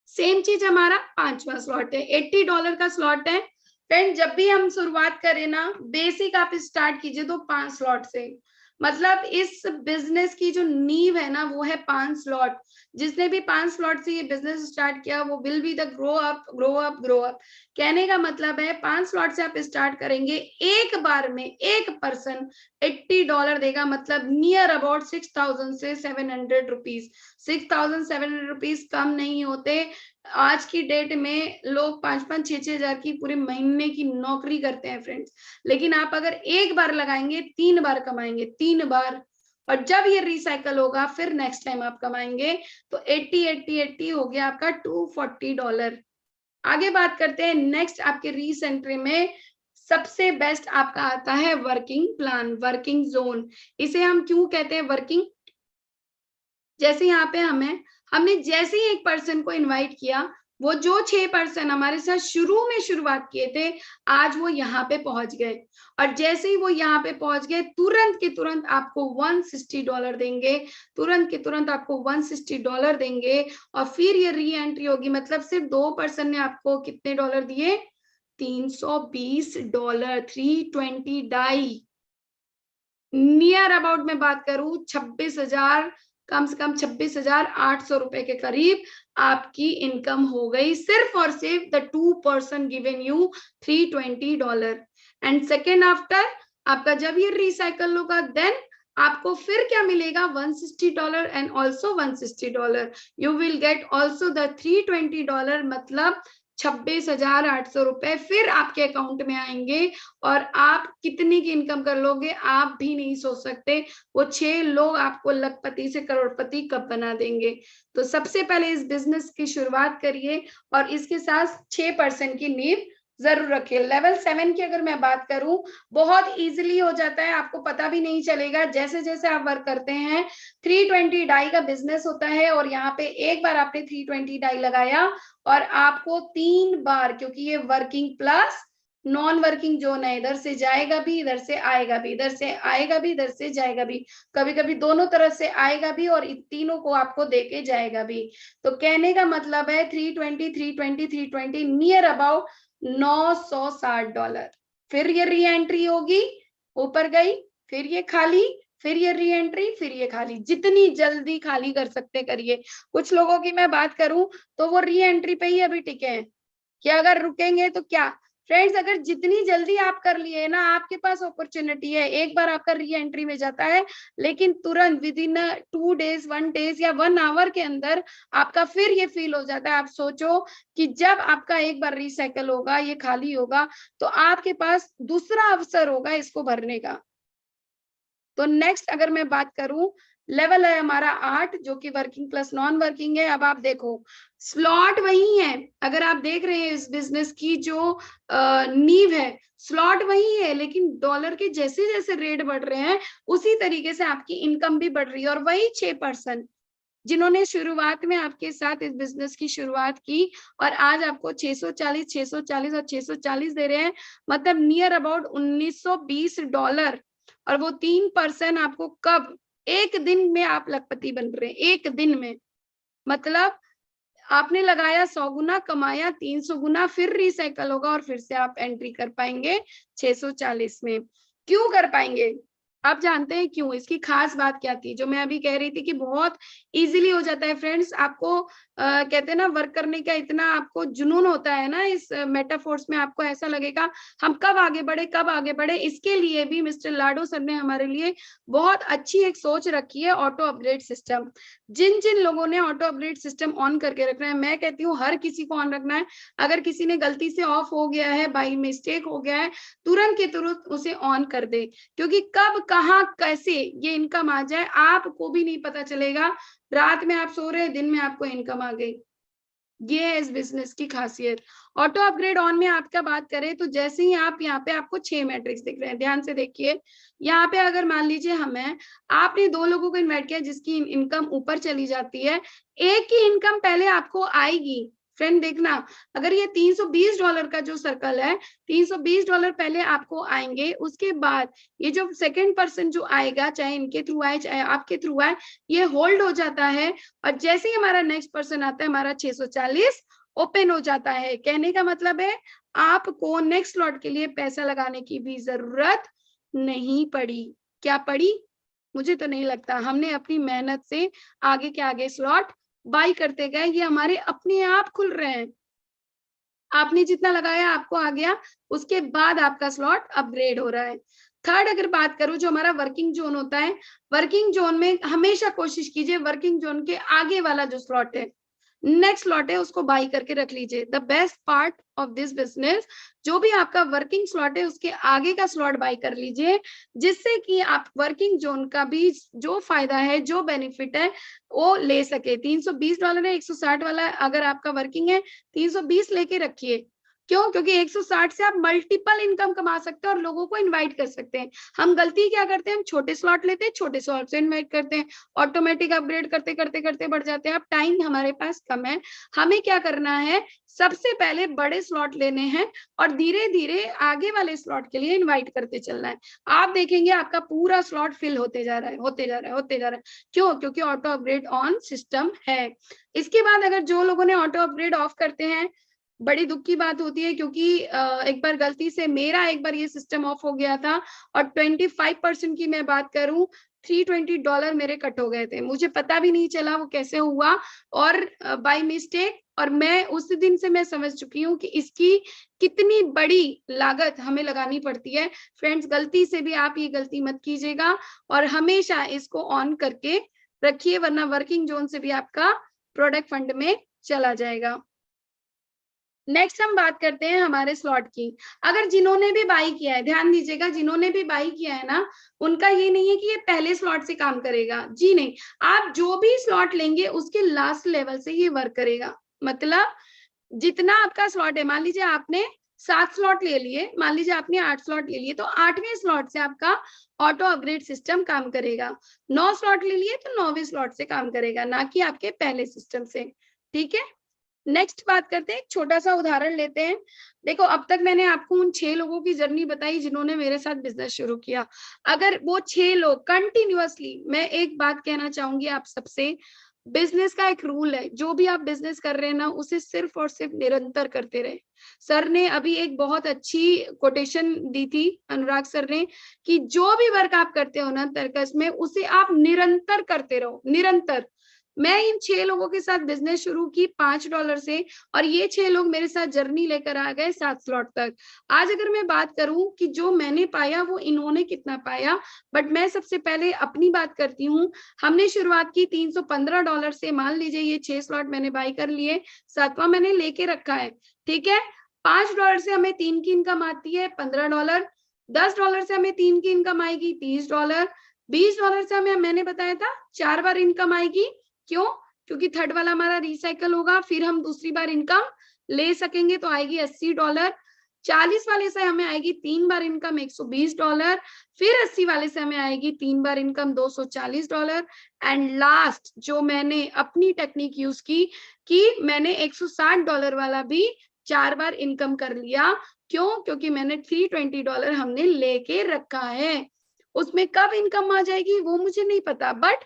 सेम चीज हमारा 5वां स्लॉट है, $80 का स्लॉट है। फ्रेंड जब भी हम शुरुआत करें ना, बेसिक आप स्टार्ट कीजिए तो 5 स्लॉट से। मतलब इस बिजनेस की जो नींव है ना वो है 5 स्लॉट। जिसने भी 5 स्लॉट से ये बिजनेस स्टार्ट किया वो will be the grow up grow up grow up. कहने का मतलब है 5 स्लॉट से आप स्टार्ट करेंगे, एक बार में एक पर्सन $80 देगा, मतलब नियर अबाउट 6,000 से 700 रुपीज। 6,700 रुपीज कम नहीं होते। आज की डेट में लोग 5-5 6-6 हजार की पूरे महीने की नौकरी करते हैं फ्रेंड्स, लेकिन आप अगर एक बार लगाएंगे 3 बार कमाएंगे, 3 बार। और जब ये रिसाइकल होगा फिर नेक्स्ट टाइम आप कमाएंगे। तो 80 80 80 हो गया आपका $240। आगे बात करते हैं नेक्स्ट, आपके रीसेंट्री में सबसे बेस्ट आपका आता है वर्किंग प्लान, वर्किंग जोन। इसे हम क्यों कहते हैं वर्किंग? जैसे यहाँ पे हमने जैसे ही एक पर्सन को इनवाइट किया, वो जो 6% हमारे साथ शुरू में शुरुआत किए थे, आज वो यहाँ पे पहुंच गए, और जैसे ही वो यहाँ पे पहुंच गए तुरंत के तुरंत आपको $160 देंगे, तुरंत के तुरंत आपको $160 देंगे, और फिर ये री एंट्री होगी। मतलब सिर्फ 2% ने आपको कितने डॉलर दिए? $320, 320 डाई, नियर अबाउट में बात करूं 26,000, कम से कम 26,800 रुपए के करीब आपकी इनकम हो गई, सिर्फ और सिर्फ the 2% given you $320। And second after आपका जब ये रिसाइकल होगा, देन आपको फिर क्या मिलेगा? $160 and also $160, you will get also the $320, मतलब 26,800 रुपए फिर आपके अकाउंट में आएंगे, और आप कितनी की इनकम कर लोगे आप भी नहीं सोच सकते। वो 6 लोग आपको लखपति से करोड़पति कब बना देंगे। तो सबसे पहले इस बिजनेस की शुरुआत करिए, और इसके साथ 6% की नींव जरूर रखिए। लेवल 7 की अगर मैं बात करूं, बहुत इजीली हो जाता है, आपको पता भी नहीं चलेगा जैसे जैसे आप वर्क करते हैं। 320 डाई का बिजनेस होता है, और यहाँ पे एक बार आपने 320 डाई लगाया और आपको 3 बार, क्योंकि ये working plus non working zone है, इधर से जाएगा भी, इधर से आएगा भी, इधर से आएगा भी, इधर से जाएगा भी, कभी कभी दोनों तरफ से आएगा भी, और इन तीनों को आपको देके जाएगा भी। तो कहने का मतलब है 320 320 320 नियर अबाउट $960। फिर ये री एंट्री होगी, ऊपर गई, फिर ये खाली, फिर ये री एंट्री, फिर ये खाली, जितनी जल्दी खाली कर सकते करिए। कुछ लोगों की मैं बात करूं तो वो री एंट्री पे ही अभी टिके हैं, कि अगर रुकेंगे तो क्या। फ्रेंड्स, अगर जितनी जल्दी आप कर लिए ना, आपके पास अपॉर्चुनिटी है, एक बार आपका री एंट्री में जाता है, लेकिन तुरंत विद इन 2 डेज 1 डेज या 1 आवर के अंदर आपका फिर ये फील हो जाता है। आप सोचो कि जब आपका एक बार रिसाइकल होगा, ये खाली होगा, तो आपके पास दूसरा अवसर होगा इसको भरने का। तो नेक्स्ट अगर मैं बात करूं, लेवल है हमारा 8, जो कि वर्किंग प्लस नॉन वर्किंग है। अब आप देखो, स्लॉट वही है, अगर आप देख रहे हैं इस बिजनेस की जो नींव है, स्लॉट वही है, लेकिन डॉलर के जैसे जैसे रेट बढ़ रहे हैं उसी तरीके से आपकी इनकम भी बढ़ रही है। और वही 6% जिन्होंने शुरुआत में आपके साथ इस बिजनेस की शुरुआत की, और आज आपको 640 640 और 640 दे रहे हैं, मतलब नियर अबाउट $1920। और वो 3% आपको कब? एक दिन में आप लखपति बन रहे हैं, एक दिन में। मतलब आपने लगाया 100 गुना, कमाया 300 गुना, फिर रिसाइकल होगा और फिर से आप एंट्री कर पाएंगे 640 में। क्यों कर पाएंगे? आप जानते हैं क्यों? इसकी खास बात क्या थी, जो मैं अभी कह रही थी कि बहुत इजीली हो जाता है। फ्रेंड्स, आपको कहते हैं ना, वर्क करने का इतना आपको जुनून होता है ना, इस मेटाफोर्स में आपको ऐसा लगेगा हम कब आगे बढ़े, कब आगे बढ़े। इसके लिए भी मिस्टर लाडो सर ने हमारे लिए बहुत अच्छी एक सोच रखी है, ऑटो अपग्रेड सिस्टम। जिन जिन लोगों ने ऑटो अपग्रेड सिस्टम ऑन करके रखना है, मैं कहती हूँ हर किसी को ऑन रखना है। अगर किसी ने गलती से ऑफ हो गया है, बाई मिस्टेक हो गया है, तुरंत के तुरंत उसे ऑन कर दे, क्योंकि कब कहाँ कैसे ये इनकम आ जाए आपको भी नहीं पता चलेगा। रात में आप सो रहे, दिन में आपको इनकम आ गई। ये है इस बिजनेस की खासियत। ऑटो अपग्रेड ऑन में आपका बात करें तो जैसे ही आप यहाँ पे आपको 6 मैट्रिक्स दिख रहे हैं, ध्यान से देखिए। यहाँ पे अगर मान लीजिए हमें, आपने 2 लोगों को इन्वाइट किया जिसकी इनकम ऊपर चली जाती है, एक की इनकम पहले आपको आएगी। फ्रेंड देखना, अगर ये $320 का जो सर्कल है, $320 पहले आपको आएंगे, उसके बाद ये जो सेकंड पर्सन जो आएगा, चाहे इनके थ्रू आए चाहे आपके थ्रू आए, ये होल्ड हो जाता है, और जैसे ही हमारा नेक्स्ट पर्सन आता है, हमारा 640 ओपन हो जाता है। कहने का मतलब है आपको नेक्स्ट स्लॉट के लिए पैसा लगाने की भी जरूरत नहीं पड़ी। क्या पड़ी? मुझे तो नहीं लगता। हमने अपनी मेहनत से आगे के आगे स्लॉट बाई करते गए, ये हमारे अपने आप खुल रहे हैं। आपने जितना लगाया आपको आ गया, उसके बाद आपका स्लॉट अपग्रेड हो रहा है। थर्ड अगर बात करूं, जो हमारा वर्किंग जोन होता है, वर्किंग जोन में हमेशा कोशिश कीजिए वर्किंग जोन के आगे वाला जो स्लॉट है, नेक्स्ट स्लॉट है, उसको बाई करके रख लीजिए। The best part of this business, जो भी आपका वर्किंग स्लॉट है उसके आगे का स्लॉट बाई कर लीजिए, जिससे कि आप वर्किंग जोन का भी जो फायदा है, जो बेनिफिट है, वो ले सके। $320 है, 160 वाला अगर आपका वर्किंग है, 320 लेके रखिए। क्यों? क्योंकि 160 से आप मल्टीपल इनकम कमा सकते हैं और लोगों को इनवाइट कर सकते हैं। हम गलती क्या करते हैं, हम छोटे स्लॉट लेते हैं, छोटे स्लॉट से इनवाइट करते हैं, ऑटोमेटिक अपग्रेड करते करते करते बढ़ जाते हैं। अब टाइम हमारे पास कम है, हमें क्या करना है, सबसे पहले बड़े स्लॉट लेने हैं और धीरे धीरे आगे वाले स्लॉट के लिए इन्वाइट करते चलना है। आप देखेंगे आपका पूरा स्लॉट फिल होते जा रहा है, होते जा रहा है, होते जा रहा है। क्यों? क्योंकि ऑटो अपग्रेड ऑन सिस्टम है। इसके बाद अगर जो लोगों ने ऑटो अपग्रेड ऑफ करते हैं, बड़ी दुख की बात होती है, क्योंकि एक बार गलती से मेरा एक बार ये सिस्टम ऑफ हो गया था और 25% की मैं बात करूं, $320 मेरे कट हो गए थे। मुझे पता भी नहीं चला वो कैसे हुआ और बाय मिस्टेक। और मैं उस दिन से मैं समझ चुकी हूँ कि इसकी कितनी बड़ी लागत हमें लगानी पड़ती है। फ्रेंड्स, गलती से भी आप ये गलती मत कीजिएगा और हमेशा इसको ऑन करके रखिए, वरना वर्किंग जोन से भी आपका प्रोडक्ट फंड में चला जाएगा। नेक्स्ट हम बात करते हैं हमारे स्लॉट की। अगर जिन्होंने भी बाई किया है, ध्यान दीजिएगा, जिन्होंने भी बाई किया है ना, उनका ये नहीं है कि ये पहले स्लॉट से काम करेगा, जी नहीं। आप जो भी स्लॉट लेंगे उसके लास्ट लेवल से ये वर्क करेगा। मतलब जितना आपका स्लॉट है, मान लीजिए आपने 7 स्लॉट ले लिए, मान लीजिए आपने 8 स्लॉट ले लिए, तो 8वें स्लॉट से आपका ऑटो अपग्रेड सिस्टम काम करेगा। 9 स्लॉट ले लिए तो 9वें स्लॉट से काम करेगा, ना कि आपके पहले सिस्टम से। ठीक है, नेक्स्ट बात करते हैं, एक छोटा सा उदाहरण लेते हैं। देखो, अब तक मैंने आपको उन 6 लोगों की जर्नी बताई जिन्होंने मेरे साथ बिजनेस शुरू किया। अगर वो 6 लोग कंटिन्यूअसली, मैं एक बात कहना चाहूंगी आप सबसे, बिजनेस का एक रूल है, जो भी आप बिजनेस कर रहे हैं ना, उसे सिर्फ और सिर्फ निरंतर करते रहे। सर ने अभी एक बहुत अच्छी कोटेशन दी थी, अनुराग सर ने, कि जो भी वर्क आप करते हो ना तर्कस में, उसे आप निरंतर करते रहो, निरंतर। मैं इन 6 लोगों के साथ बिजनेस शुरू की $5 से और ये 6 लोग मेरे साथ जर्नी लेकर आ गए 7 स्लॉट तक। आज अगर मैं बात करूं कि जो मैंने पाया वो इन्होंने कितना पाया, बट मैं सबसे पहले अपनी बात करती हूँ। हमने शुरुआत की $315 से, मान लीजिए ये 6 स्लॉट मैंने बाई कर लिए, 7वां मैंने लेके रखा है। ठीक है, $5 से हमें 3 की इनकम आती है $15, $10 से हमें 3 की इनकम आएगी $30, $20 से हमें, मैंने बताया था, 4 बार इनकम आएगी। क्यों? क्योंकि थर्ड वाला हमारा रिसाइकल होगा, फिर हम दूसरी बार इनकम ले सकेंगे तो आएगी $80। 40 वाले से हमें आएगी 3 बार इनकम $120, फिर 80 वाले से हमें आएगी 3 बार इनकम $240। एंड लास्ट जो मैंने अपनी टेक्निक यूज की कि मैंने $160 वाला भी 4 बार इनकम कर लिया। क्यों? क्योंकि मैंने $320 हमने लेके रखा है। उसमें कब इनकम आ जाएगी वो मुझे नहीं पता, बट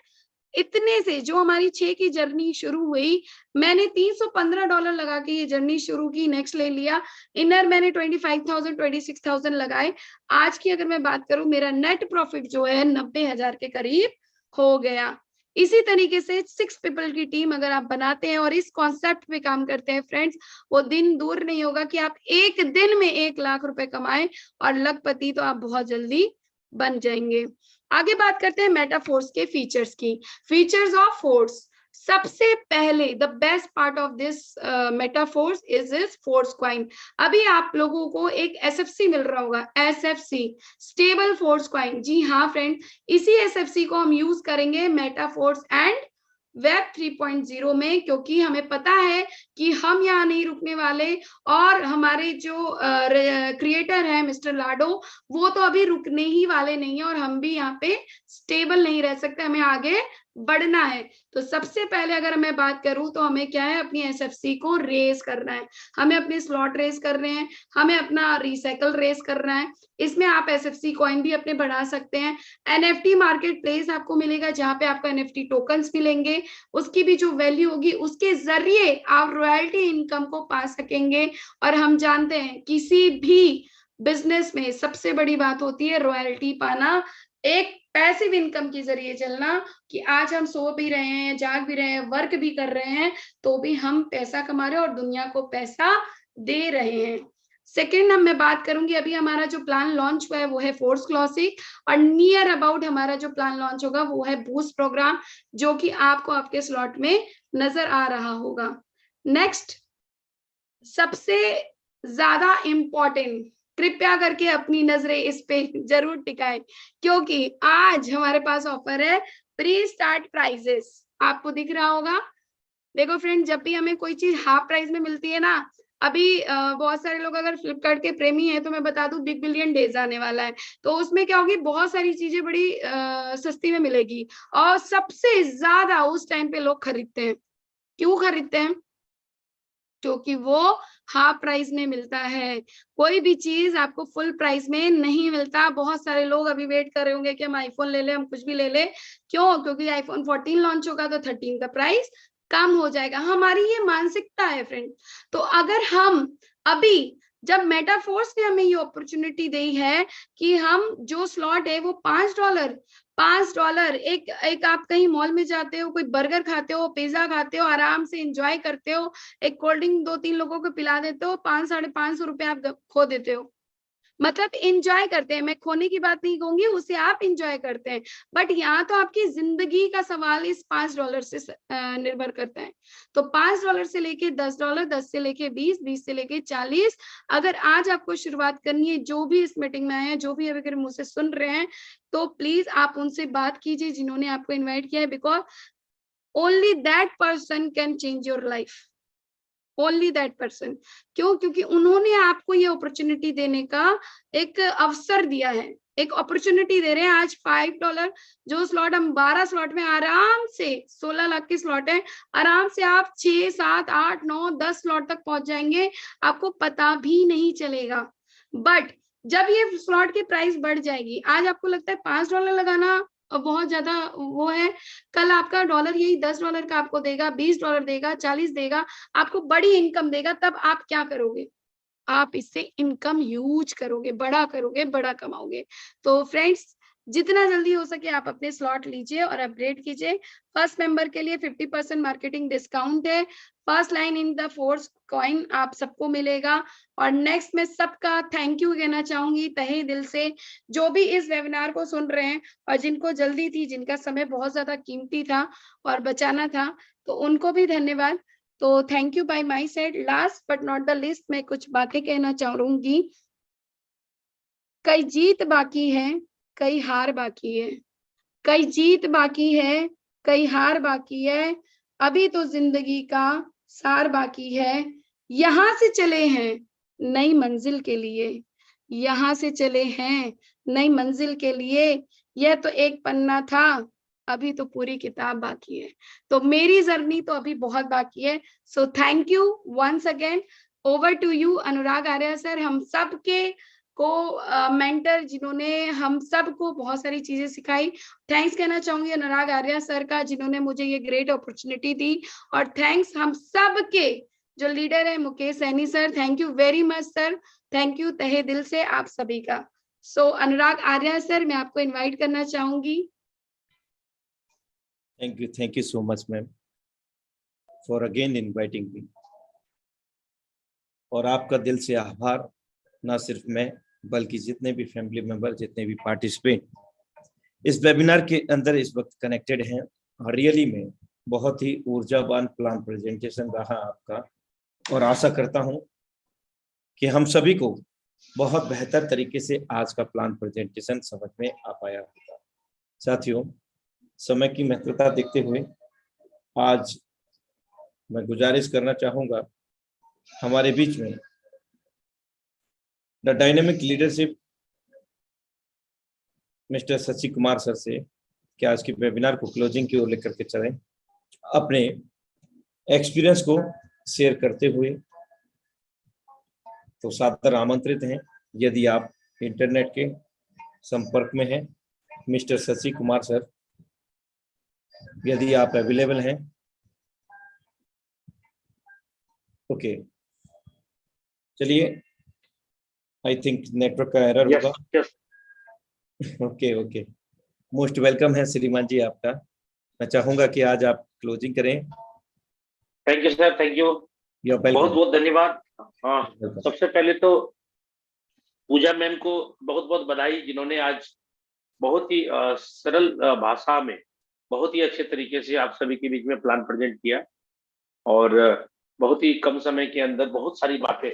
इतने से जो हमारी 6 की जर्नी शुरू हुई, मैंने $315 लगा के ये जर्नी शुरू की, नेक्स्ट ले लिया, इनर मैंने 25,000 26,000 लगाए। आज की अगर मैं बात करूं, मेरा नेट प्रॉफिट जो है 90,000 के करीब हो गया। इसी तरीके से 6 पीपल की टीम अगर आप बनाते हैं और इस कॉन्सेप्ट पे काम करते हैं फ्रेंड्स, वो दिन दूर नहीं होगा कि आप एक दिन में 1 लाख रुपए कमाएं और लखपति तो आप बहुत जल्दी बन जाएंगे। आगे बात करते हैं मेटाफोर्स के फीचर्स की। फीचर्स ऑफ फोर्स, सबसे पहले the best part of this Metaforce is this force coin. अभी आप लोगों को एक एसएफसी मिल रहा होगा, एसएफसी, स्टेबल फोर्स कॉइन। जी हाँ फ्रेंड, इसी एसएफसी को हम यूज करेंगे मेटाफोर्स एंड वेब 3.0 में, क्योंकि हमें पता है कि हम यहाँ नहीं रुकने वाले और हमारे जो क्रिएटर है मिस्टर लाडो, वो तो अभी रुकने ही वाले नहीं है और हम भी यहाँ पे स्टेबल नहीं रह सकते, हमें आगे बढ़ना है। तो सबसे पहले अगर मैं बात करूं तो हमें क्या है, अपनी एसएफसी को रेस करना है, हमें अपने स्लॉट रेस करने हैं, हमें अपना रिसाइकल रेस करना है। इसमें आप एसएफसी कॉइन भी अपने बढ़ा सकते हैं। एनएफटी मार्केट प्लेस आपको मिलेगा जहां पे आपको एनएफटी टोकन्स मिलेंगे, उसकी भी जो वैल्यू होगी उसके जरिए आप रॉयल्टी इनकम को पा सकेंगे। और हम जानते हैं किसी भी बिजनेस में सबसे बड़ी बात होती है रॉयल्टी पाना, एक पैसिव इनकम के जरिए चलना, कि आज हम सो भी रहे हैं, जाग भी रहे हैं, वर्क भी कर रहे हैं, तो भी हम पैसा कमा रहे हैं और दुनिया को पैसा दे रहे हैं। सेकेंड मैं बात करूंगी, अभी हमारा जो प्लान लॉन्च हुआ है वो है फोर्स क्लासिक, और नियर अबाउट हमारा जो प्लान लॉन्च होगा वो है बूस्ट प्रोग्राम, जो कि आपको आपके स्लॉट में नजर आ रहा होगा। नेक्स्ट, सबसे ज्यादा इंपॉर्टेंट, कृपया करके अपनी नजरें इस पे जरूर टिकाएं, क्योंकि आज हमारे पास ऑफर है प्री स्टार्ट प्राइजेस। आपको दिख रहा होगा, देखो फ्रेंड, जब भी हमें कोई चीज हाफ प्राइस में मिलती है ना, अभी बहुत सारे लोग अगर फ्लिपकार्ट के प्रेमी हैं तो मैं बता दूं बिग बिलियन डेज आने वाला है, तो उसमें क्या होगी, बहुत सारी चीजें बड़ी सस्ती में मिलेगी और सबसे ज्यादा उस टाइम पे लोग खरीदते हैं। क्यों खरीदते हैं? क्योंकि वो हाफ प्राइस में मिलता है। कोई भी चीज आपको फुल प्राइस में नहीं मिलता। बहुत सारे लोग अभी वेट कर रहे होंगे कि हम आईफोन ले ले, हम कुछ भी ले ले। क्यों? क्योंकि आईफोन 14 लॉन्च होगा तो 13 का प्राइस कम हो जाएगा। हमारी ये मानसिकता है फ्रेंड। तो अगर हम अभी, जब मेटाफोर्स ने हमें ये अपॉर्चुनिटी दी है कि हम जो स्लॉट है वो $5 एक एक आप कहीं मॉल में जाते हो, कोई बर्गर खाते हो, पिज्जा खाते हो, आराम से एंजॉय करते हो, एक कोल्ड ड्रिंक 2-3 लोगों को पिला देते हो, 500-550 रुपए आप खो देते हो। मतलब एंजॉय करते हैं, मैं खोने की बात नहीं कहूंगी, उसे आप एंजॉय करते हैं। बट यहाँ तो आपकी जिंदगी का सवाल इस $5 से निर्भर करता है। तो $5 से लेके $10, 10 से लेके 20, 20 से लेके 40, अगर आज आपको शुरुआत करनी है, जो भी इस मीटिंग में आए हैं, जो भी अगर मुझसे सुन रहे हैं, तो प्लीज आप उनसे बात कीजिए जिन्होंने आपको इन्वाइट किया है, because only that person can change your life. Only that person. क्यों? क्योंकि उन्होंने आपको ये अपॉर्चुनिटी देने का एक अवसर दिया है, एक अपॉर्चुनिटी दे रहे हैं। आज $5 जो स्लॉट, हम 12 स्लॉट में आराम से, 16 लाख की स्लॉट है, आराम से आप 6, 7, 8, 9, 10 स्लॉट तक पहुंच जाएंगे, आपको पता भी नहीं चलेगा। बट जब ये स्लॉट की प्राइस बढ़ जाएगी, आज आपको लगता है $5 लगाना बहुत ज्यादा वो है, कल आपका डॉलर यही $10 का आपको देगा, $20 देगा, 40 देगा, आपको बड़ी इनकम देगा, तब आप क्या करोगे? आप इससे इनकम यूज करोगे, बड़ा कमाओगे। तो फ्रेंड्स, जितना जल्दी हो सके आप अपने स्लॉट लीजिए और अपग्रेड कीजिए। फर्स्ट मेंबर के लिए 50% मार्केटिंग डिस्काउंट है। First line in the force coin आप सबको मिलेगा। और नेक्स्ट में सबका थैंक यू कहना चाहूंगी तहे दिल से, जो भी इस वेबिनार को सुन रहे हैं और जिनको जल्दी थी, जिनका समय बहुत ज्यादा कीमती था और बचाना था, तो उनको भी धन्यवाद। तो thank you by my side. Last but not the list, मैं कुछ बातें कहना चाहूंगी। कई जीत बाकी है, कई हार बाकी है, कई जीत बाकी है, कई हार बाकी है, अभी तो जिंदगी का सार बाकी है। यहां से चले हैं नई मंजिल के लिए, यहां से चले हैं नई मंजिल के लिए। यह तो एक पन्ना था, अभी तो पूरी किताब बाकी है। तो मेरी जर्नी तो अभी बहुत बाकी है। So thank you once again. Over to you Anurag Arya sir, हम सब के को मेंटर, जिन्होंने हम सबको बहुत सारी चीजें सिखाई। थैंक्स कहना चाहूंगी अनुराग आर्या सर का, जिन्होंने मुझे ये ग्रेट अपॉर्चुनिटी दी। और थैंक्स हम सब के जो लीडर है Mukesh Saini sir, thank you very much sir, thank you तहे दिल से आप सभी का। सो अनुराग आर्या सर, मैं आपको इनवाइट करना चाहूंगी। Thank you so much, ma'am, for again inviting me. और आपका दिल से आभार, ना सिर्फ मैं बल्कि जितने भी फैमिली मेंबर, जितने भी पार्टिसिपेंट इस वेबिनार के अंदर इस वक्त कनेक्टेड हैं। रियली में बहुत ही ऊर्जावान प्लान प्रेजेंटेशन रहा आपका, और आशा करता हूं कि हम सभी को बहुत बेहतर तरीके से आज का प्लान प्रेजेंटेशन समझ में आ पाया होगा। साथियों, समय की महत्वता देखते हुए आज मैं गुजारिश करना चाहूंगा हमारे बीच में the dynamic leadership mister Shashi Kumar sir से कि आज के वेबिनार को क्लोजिंग की ओर लेकर के चलें, अपने एक्सपीरियंस को शेयर करते हुए। तो सादर आमंत्रित हैं, यदि आप इंटरनेट के संपर्क में हैं, मिस्टर शशि कुमार सर, यदि आप अवेलेबल हैं। ओके, चलिए, आई थिंक नेटवर्क का एरर होगा। ओके, मोस्ट वेलकम है श्रीमान जी आपका। मैं चाहूंगा कि आज आप क्लोजिंग करें। Thank you sir, thank you, बहुत बहुत धन्यवाद। हाँ, सबसे पहले तो पूजा मैम को बहुत बहुत बधाई, जिन्होंने आज बहुत ही सरल भाषा में बहुत ही अच्छे तरीके से आप सभी के बीच में प्लान प्रेजेंट किया, और बहुत ही कम समय के अंदर बहुत सारी बातें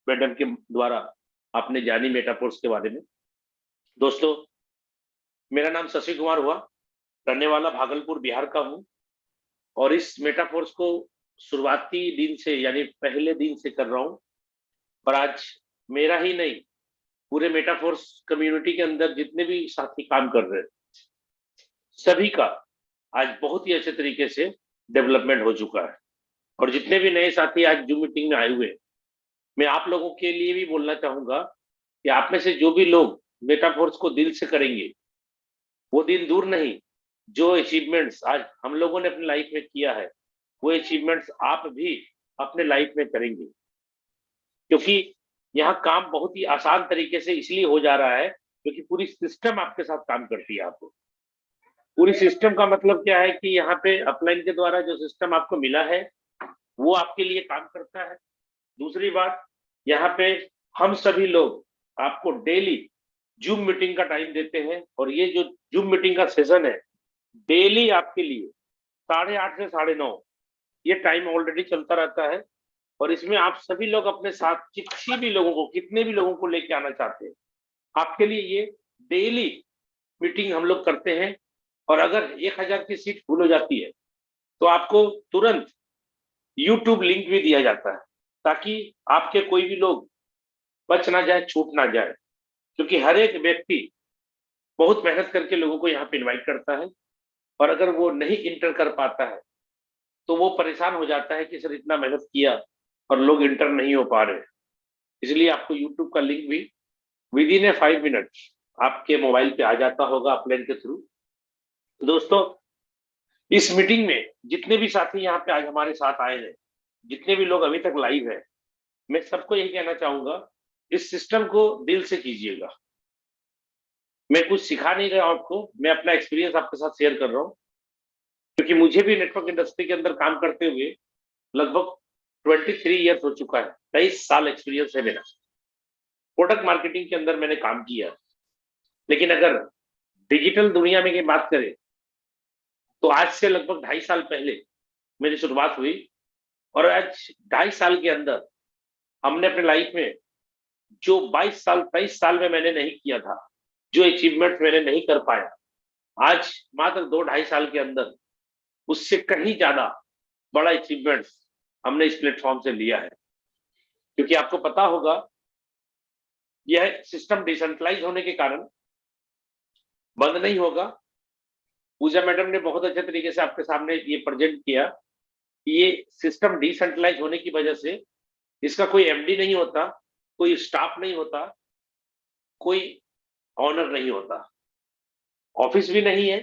मैडम के द्वारा आपने जानी मेटाफोर्स के बारे में। दोस्तों, मेरा नाम शशि कुमार हुआ, रहने वाला भागलपुर बिहार का हूँ, और इस मेटाफोर्स को शुरुआती दिन से यानी पहले दिन से कर रहा हूँ, और आज मेरा ही नहीं पूरे मेटाफोर्स कम्युनिटी के अंदर जितने भी साथी काम कर रहे हैं सभी का आज बहुत ही अच्छे तरीके से डेवलपमेंट हो चुका है। और जितने भी नए साथी आज जूम मीटिंग में आए हुए, मैं आप लोगों के लिए भी बोलना चाहूंगा कि आप में से जो भी लोग मेटाफोर्स को दिल से करेंगे, वो दिन दूर नहीं, जो अचीवमेंट्स आज हम लोगों ने अपनी लाइफ में किया है वो अचीवमेंट्स आप भी अपने लाइफ में करेंगे। क्योंकि यहाँ काम बहुत ही आसान तरीके से इसलिए हो जा रहा है क्योंकि पूरी सिस्टम आपके साथ काम करती है। आपको पूरी सिस्टम का मतलब क्या है कि यहाँ पे अपलाइन के द्वारा जो सिस्टम आपको मिला है वो आपके लिए काम करता है। दूसरी बात, यहाँ पे हम सभी लोग आपको डेली जूम मीटिंग का टाइम देते हैं, और ये जो जूम मीटिंग का सेशन है डेली आपके लिए 8:30 से 9:30 ये टाइम ऑलरेडी चलता रहता है। और इसमें आप सभी लोग अपने साथ किसी भी लोगों को, कितने भी लोगों को लेके आना चाहते हैं, आपके लिए ये डेली मीटिंग हम लोग करते हैं। और अगर 1000 की सीट फुल हो जाती है तो आपको तुरंत यूट्यूब लिंक भी दिया जाता है ताकि आपके कोई भी लोग बच ना जाए, छूट ना जाए। क्योंकि हर एक व्यक्ति बहुत मेहनत करके लोगों को यहाँ पे इन्वाइट करता है, और अगर वो नहीं इंटर कर पाता है तो वो परेशान हो जाता है कि सर इतना मेहनत किया और लोग इंटर नहीं हो पा रहे। इसलिए आपको यूट्यूब का लिंक भी विद इन 5 मिनट्स आपके मोबाइल पे आ जाता होगा अपलाइन के थ्रू। दोस्तों, इस मीटिंग में जितने भी साथी यहाँ पे आज हमारे साथ आए हैं, जितने भी लोग अभी तक लाइव है, मैं सबको यही कहना चाहूंगा, इस सिस्टम को दिल से कीजिएगा। मैं कुछ सिखा नहीं रहा हूं आपको, मैं अपना एक्सपीरियंस आपके साथ शेयर कर रहा हूं। क्योंकि मुझे भी नेटवर्क इंडस्ट्री के अंदर काम करते हुए लगभग 23 ईयर्स हो चुका है, 23 साल एक्सपीरियंस है मेरा। प्रोडक्ट मार्केटिंग के अंदर मैंने काम किया। लेकिन अगर डिजिटल दुनिया में की बात करें तो आज से लगभग 2.5 साल पहले मेरी शुरुआत हुई, और आज 2.5 साल के अंदर हमने अपने लाइफ में जो 22 साल 23 साल में मैंने नहीं किया था, जो अचीवमेंट मैंने नहीं कर पाया, आज मात्र 2-2.5 साल के अंदर उससे कहीं ज्यादा बड़ा अचीवमेंट हमने इस प्लेटफॉर्म से लिया है। क्योंकि आपको पता होगा यह सिस्टम डिसेंट्रलाइज होने के कारण बंद नहीं होगा। पूजा मैडम ने बहुत अच्छे तरीके से आपके सामने ये प्रेजेंट किया कि ये सिस्टम डिसेंट्रलाइज होने की वजह से इसका कोई एमडी नहीं होता, कोई स्टाफ नहीं होता, कोई ऑनर नहीं होता, ऑफिस भी नहीं है,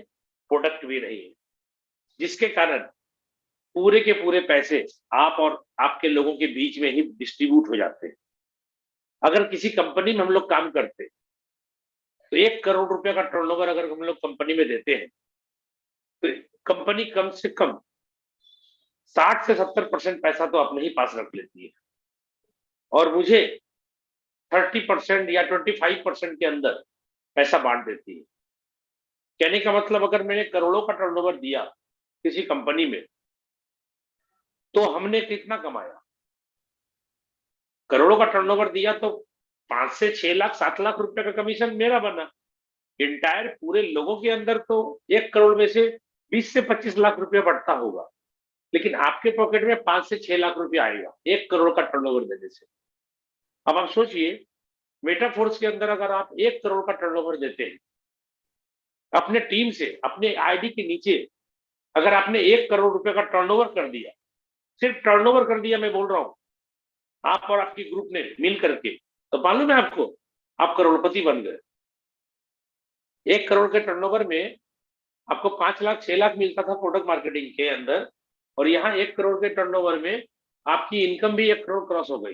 प्रोडक्ट भी नहीं है, जिसके कारण पूरे के पूरे पैसे आप और आपके लोगों के बीच में ही डिस्ट्रीब्यूट हो जाते हैं। अगर किसी कंपनी में हम लोग काम करते तो 1 करोड़ रुपए का टर्नओवर अगर हम लोग कंपनी में देते हैं तो कंपनी कम से कम 60 से 70% पैसा तो अपने ही पास रख लेती है, और मुझे 30% या 25% के अंदर पैसा बांट देती है। कहने का मतलब, अगर मैंने करोड़ों का टर्नओवर दिया किसी कंपनी में तो हमने कितना कमाया? करोड़ों का टर्नओवर दिया तो 5 से 6 लाख 7 लाख रुपए का कमीशन मेरा बना। इंटायर पूरे लोगों के अंदर तो 1 करोड़ में से 20 से 25 लाख रुपए बढ़ता होगा, लेकिन आपके पॉकेट में 5 से 6 लाख रुपए आएगा 1 करोड़ का टर्नओवर देने से। अब आप सोचिए, मेटाफोर्स के अंदर अगर आप 1 करोड़ का टर्नओवर देते हैं अपने टीम से, अपने आईडी के नीचे अगर आपने 1 करोड़ रुपए का टर्नओवर कर दिया, सिर्फ टर्नओवर कर दिया, मैं बोल रहा हूं, आप और आपकी ग्रुप ने मिल करके, तो मालूम है आपको, आप करोड़पति बन गए। 1 करोड़ के टर्नओवर में आपको 5 लाख 6 लाख मिलता था प्रोडक्ट मार्केटिंग के अंदर, और यहाँ 1 करोड़ के टर्नओवर में आपकी इनकम भी 1 करोड़ क्रॉस हो गई।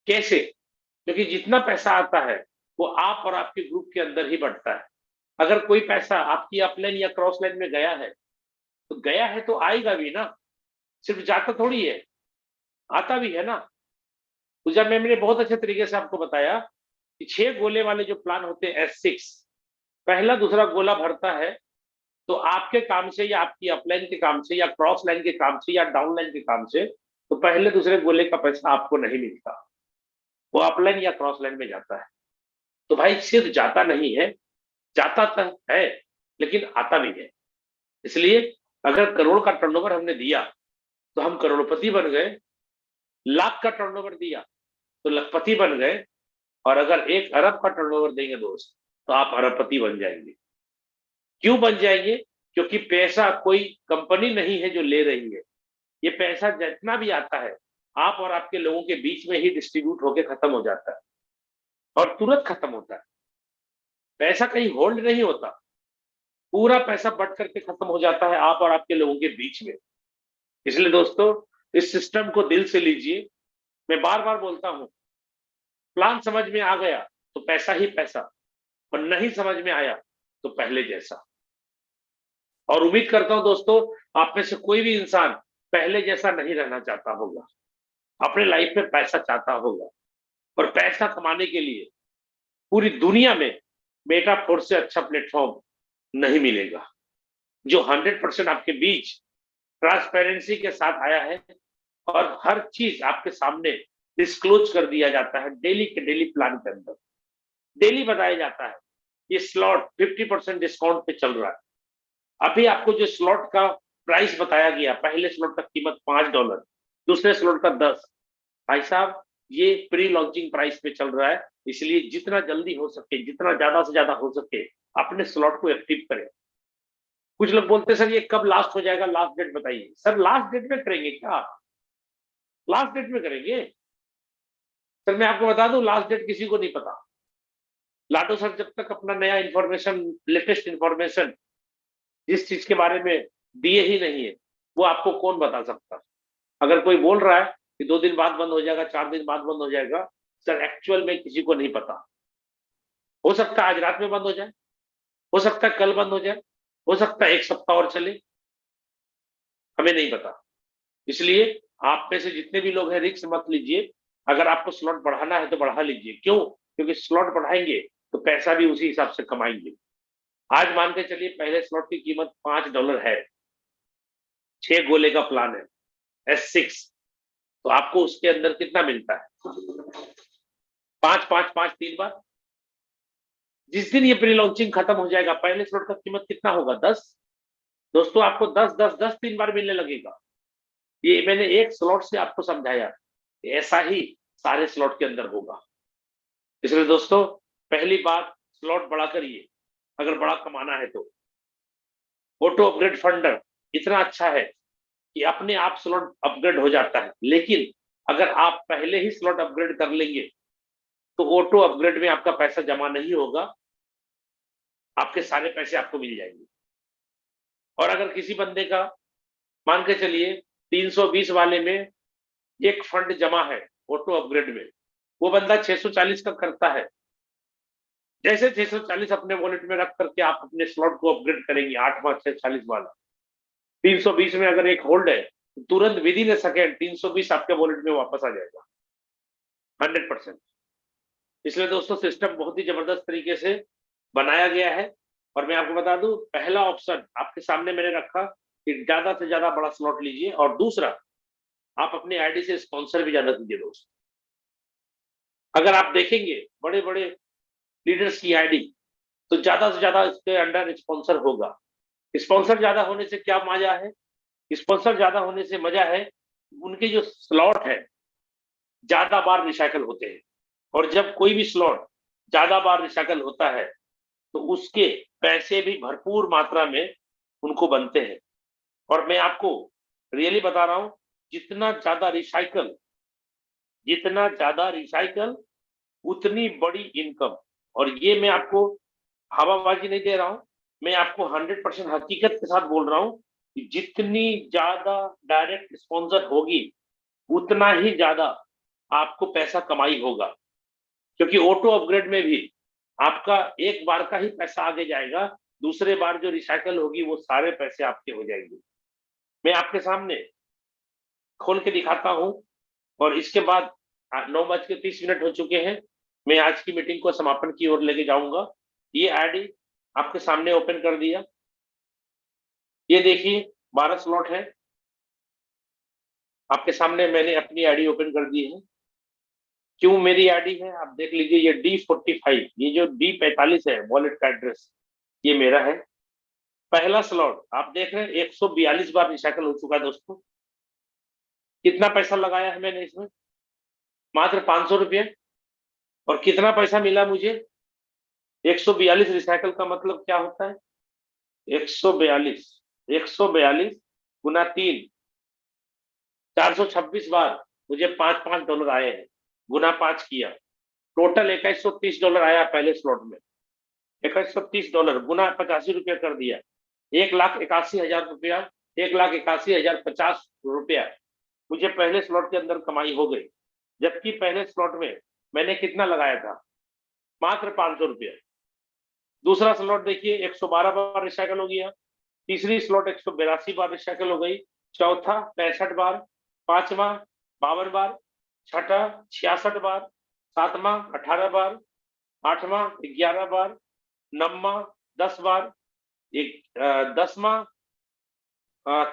कैसे? क्योंकि जितना पैसा आता है वो आप और आपके ग्रुप के अंदर ही बढ़ता है। अगर कोई पैसा आपकी अपलाइन या क्रॉस लाइन में गया है तो गया है तो आएगा भी ना, सिर्फ जाता थोड़ी है, आता भी है ना। पूजा मैम ने बहुत अच्छे तरीके से आपको बताया कि 6 गोले वाले जो प्लान होते हैं S6, पहला दूसरा गोला भरता है तो आपके काम से या आपकी अपलाइन के काम से या क्रॉस लाइन के काम से या डाउन लाइन के काम से तो पहले दूसरे गोले का पैसा आपको नहीं मिलता, वो अपलाइन या क्रॉस लाइन में जाता है। तो भाई सिर्फ जाता नहीं है, जाता तो है लेकिन आता भी है। इसलिए अगर करोड़ का टर्नओवर हमने दिया तो हम करोड़पति बन गए, लाख का टर्नओवर दिया तो लखपति बन गए, और अगर 1 अरब का टर्नओवर देंगे दोस्त तो आप अरबपति बन जाएंगे। क्यों बन जाएंगे? क्योंकि पैसा कोई कंपनी नहीं है जो ले रही है, ये पैसा जितना भी आता है आप और आपके लोगों के बीच में ही डिस्ट्रीब्यूट होकर खत्म हो जाता है, और तुरंत खत्म होता है। पैसा कहीं होल्ड नहीं होता, पूरा पैसा बढ़ करके खत्म हो जाता है आप और आपके लोगों के बीच में। इसलिए दोस्तों इस सिस्टम को दिल से लीजिए। मैं बार बार बोलता हूं, प्लान समझ में आ गया तो पैसा ही पैसा, और नहीं समझ में आया तो पहले जैसा। और उम्मीद करता हूं दोस्तों आप में से कोई भी इंसान पहले जैसा नहीं रहना चाहता होगा, अपने लाइफ में पैसा चाहता होगा। और पैसा कमाने के लिए पूरी दुनिया में मेटाफोर्स से अच्छा प्लेटफॉर्म नहीं मिलेगा, जो 100% आपके बीच ट्रांसपेरेंसी के साथ आया है, और हर चीज आपके सामने डिस्क्लोज कर दिया जाता है डेली के डेली प्लान के अंदर। डेली बताया जाता है ये स्लॉट 50% डिस्काउंट पे चल रहा है। अभी आपको जो स्लॉट का प्राइस बताया गया, पहले स्लॉट का कीमत $5, दूसरे स्लॉट का 10। भाई साहब ये प्री लॉन्चिंग प्राइस पे चल रहा है, इसलिए जितना जल्दी हो सके, जितना ज्यादा से ज्यादा हो सके अपने स्लॉट को एक्टिव करें। कुछ लोग बोलते हैं सर ये कब लास्ट हो जाएगा, लास्ट डेट बताइए। सर लास्ट डेट में करेंगे क्या? लास्ट डेट में करेंगे? सर मैं आपको बता दूं लास्ट डेट किसी को नहीं पता। लाडो सर जब तक अपना नया इंफॉर्मेशन, लेटेस्ट इंफॉर्मेशन जिस चीज के बारे में दिए ही नहीं है, वो आपको कौन बता सकता। अगर कोई बोल रहा है कि 2 दिन बाद बंद हो जाएगा, 4 दिन बाद बंद हो जाएगा, सर एक्चुअल में किसी को नहीं पता। हो सकता है आज रात में बंद हो जाए, हो सकता है कल बंद हो जाए, हो सकता है 1 सप्ताह और चले, हमें नहीं पता। इसलिए आप में से जितने भी लोग हैं रिस्क मत लीजिए। अगर आपको स्लॉट बढ़ाना है तो बढ़ा लीजिए। क्यों? क्योंकि स्लॉट बढ़ाएंगे तो पैसा भी उसी हिसाब से कमाएंगे। आज मान के चलिए पहले स्लॉट की कीमत $5 है, 6 गोले का प्लान है S6, तो आपको उसके अंदर कितना मिलता है? 5 5 5 3 बार। जिस दिन ये प्री लॉन्चिंग खत्म हो जाएगा पहले स्लॉट का कीमत कितना होगा? 10। दोस्तों आपको 10 10 10 3 बार मिलने लगेगा। ये मैंने एक स्लॉट से आपको समझाया, ऐसा ही सारे स्लॉट के अंदर होगा। इसलिए दोस्तों पहली बात, स्लॉट बड़ा करिए अगर बड़ा कमाना है तो। ऑटो अपग्रेड फंडर इतना अच्छा है कि अपने आप स्लॉट अपग्रेड हो जाता है, लेकिन अगर आप पहले ही स्लॉट अपग्रेड कर लेंगे तो ऑटो अपग्रेड में आपका पैसा जमा नहीं होगा, आपके सारे पैसे आपको मिल जाएंगे। और अगर किसी बंदे का मान के चलिए 320 वाले में एक फंड जमा है ऑटो अपग्रेड में, वो बंदा 640 का करता है, जैसे 640 अपने वॉलेट में रख करके आप अपने स्लॉट को अपग्रेड करेंगे 8 5 640 वाला, 320 में अगर एक होल्ड है तो तुरंत विद इन ए सेकेंड 320 आपके वॉलेट में वापस आ जाएगा 100%। इसलिए दोस्तों सिस्टम बहुत ही जबरदस्त तरीके से बनाया गया है। और मैं आपको बता दूं, पहला ऑप्शन आपके सामने मैंने रखा कि ज्यादा से ज्यादा बड़ा स्लॉट लीजिए, और दूसरा आप अपने आईडी से स्पॉन्सर भी ज्यादा कीजिए दोस्त। अगर आप देखेंगे बड़े बड़े लीडर्स की आईडी तो ज्यादा से ज्यादा इसके अंडर स्पॉन्सर होगा। स्पॉन्सर ज्यादा होने से क्या मजा है? स्पॉन्सर ज्यादा होने से मजा है उनके जो स्लॉट है ज्यादा बार रिसाइकल होते हैं, और जब कोई भी स्लॉट ज्यादा बार रिसाइकल होता है तो उसके पैसे भी भरपूर मात्रा में उनको बनते हैं। और मैं आपको रियली बता रहा हूं, जितना ज्यादा रिसाइकल उतनी बड़ी इनकम। और ये मैं आपको हवाबाजी नहीं दे रहा हूं, मैं आपको 100% हकीकत के साथ बोल रहा हूं कि जितनी ज्यादा डायरेक्ट स्पॉन्सर होगी उतना ही ज्यादा आपको पैसा कमाई होगा। क्योंकि ऑटो अपग्रेड में भी आपका एक बार का ही पैसा आगे जाएगा, दूसरे बार जो रिसाइकल होगी वो सारे पैसे आपके हो जाएंगे। मैं आपके सामने खोल के दिखाता हूं, और इसके बाद 9:30 हो चुके हैं, मैं आज की मीटिंग को समापन की ओर लेके जाऊंगा। ये आईडी आपके सामने ओपन कर दिया, ये देखिए 12 स्लॉट है आपके सामने, मैंने अपनी आईडी ओपन कर दी है। क्यों मेरी आईडी है आप देख लीजिए, ये D45, ये जो D45 है वॉलेट का एड्रेस, ये मेरा है। पहला स्लॉट आप देख रहे हैं 142 बार रिसाइकल हो चुका है दोस्तों। कितना पैसा लगाया है मैंने इसमें? मात्र 500 रुपये। और कितना पैसा मिला मुझे? 142 रिसाइकल का मतलब क्या होता है? 142 गुना 3, 426 बार मुझे $5 आए हैं। गुना 5 किया, टोटल $2130 आया पहले स्लॉट में। $2130 गुना 85 रुपया कर दिया, 1,81,000 रुपया, 1,81,050 रुपया मुझे पहले स्लॉट के अंदर कमाई हो गई। जबकि पहले स्लॉट में मैंने कितना लगाया था? मात्र 500 रुपया। दूसरा स्लॉट देखिए 112 बार रिसाइकल हो गया, तीसरी स्लॉट 182 बार रिसाइकल हो गई, चौथा 65 बार, पांचवा 52 बार, छठा 66 बार, सातवां 18 बार, आठवां 11 बार, नौवां 10 बार, 10वां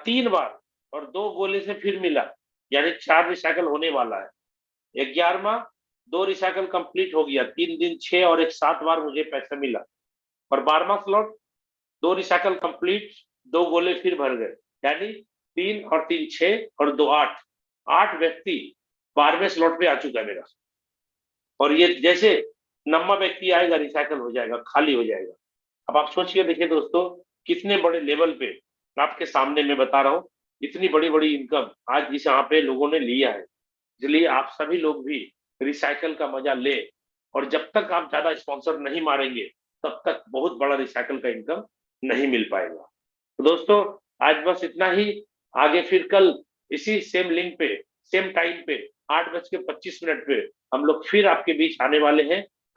3 बार और 2 गोले से फिर मिला, यानी 4 रिसाइकल होने वाला है। 11वां 2 रिसाइकल कंप्लीट हो गया, 3 दिन 6 और 1 7 बार मुझे पैसा मिला। और 12वां स्लॉट 2 रिसाइकल कंप्लीट, 2 गोले फिर भर गए, यानी 3 और 3 6 और 2 8 व्यक्ति 12वें स्लॉट पे आ चुका है मेरा। और ये जैसे 9वां व्यक्ति आएगा रिसाइकल हो जाएगा, खाली हो जाएगा। अब आप सोचिए, देखिए दोस्तों, कितने बड़े लेवल पे आपके सामने मैं बता रहा हूँ, इतनी बड़ी बड़ी इनकम आज इस यहाँ पे लोगों ने लिया है। इसलिए आप सभी लोग भी रिसाइकल का मजा ले, और जब तक आप ज्यादा स्पॉन्सर नहीं मारेंगे तब तक बहुत बड़ा रिसाइकल का इनकम नहीं मिल पाएगा। तो दोस्तों आज बस इतना ही। आगे फिर कल इसी सेम लिंक पे, सेम टाइम पे 8:25 पे हम लोग फिर आपके बीच आने वाले हैं।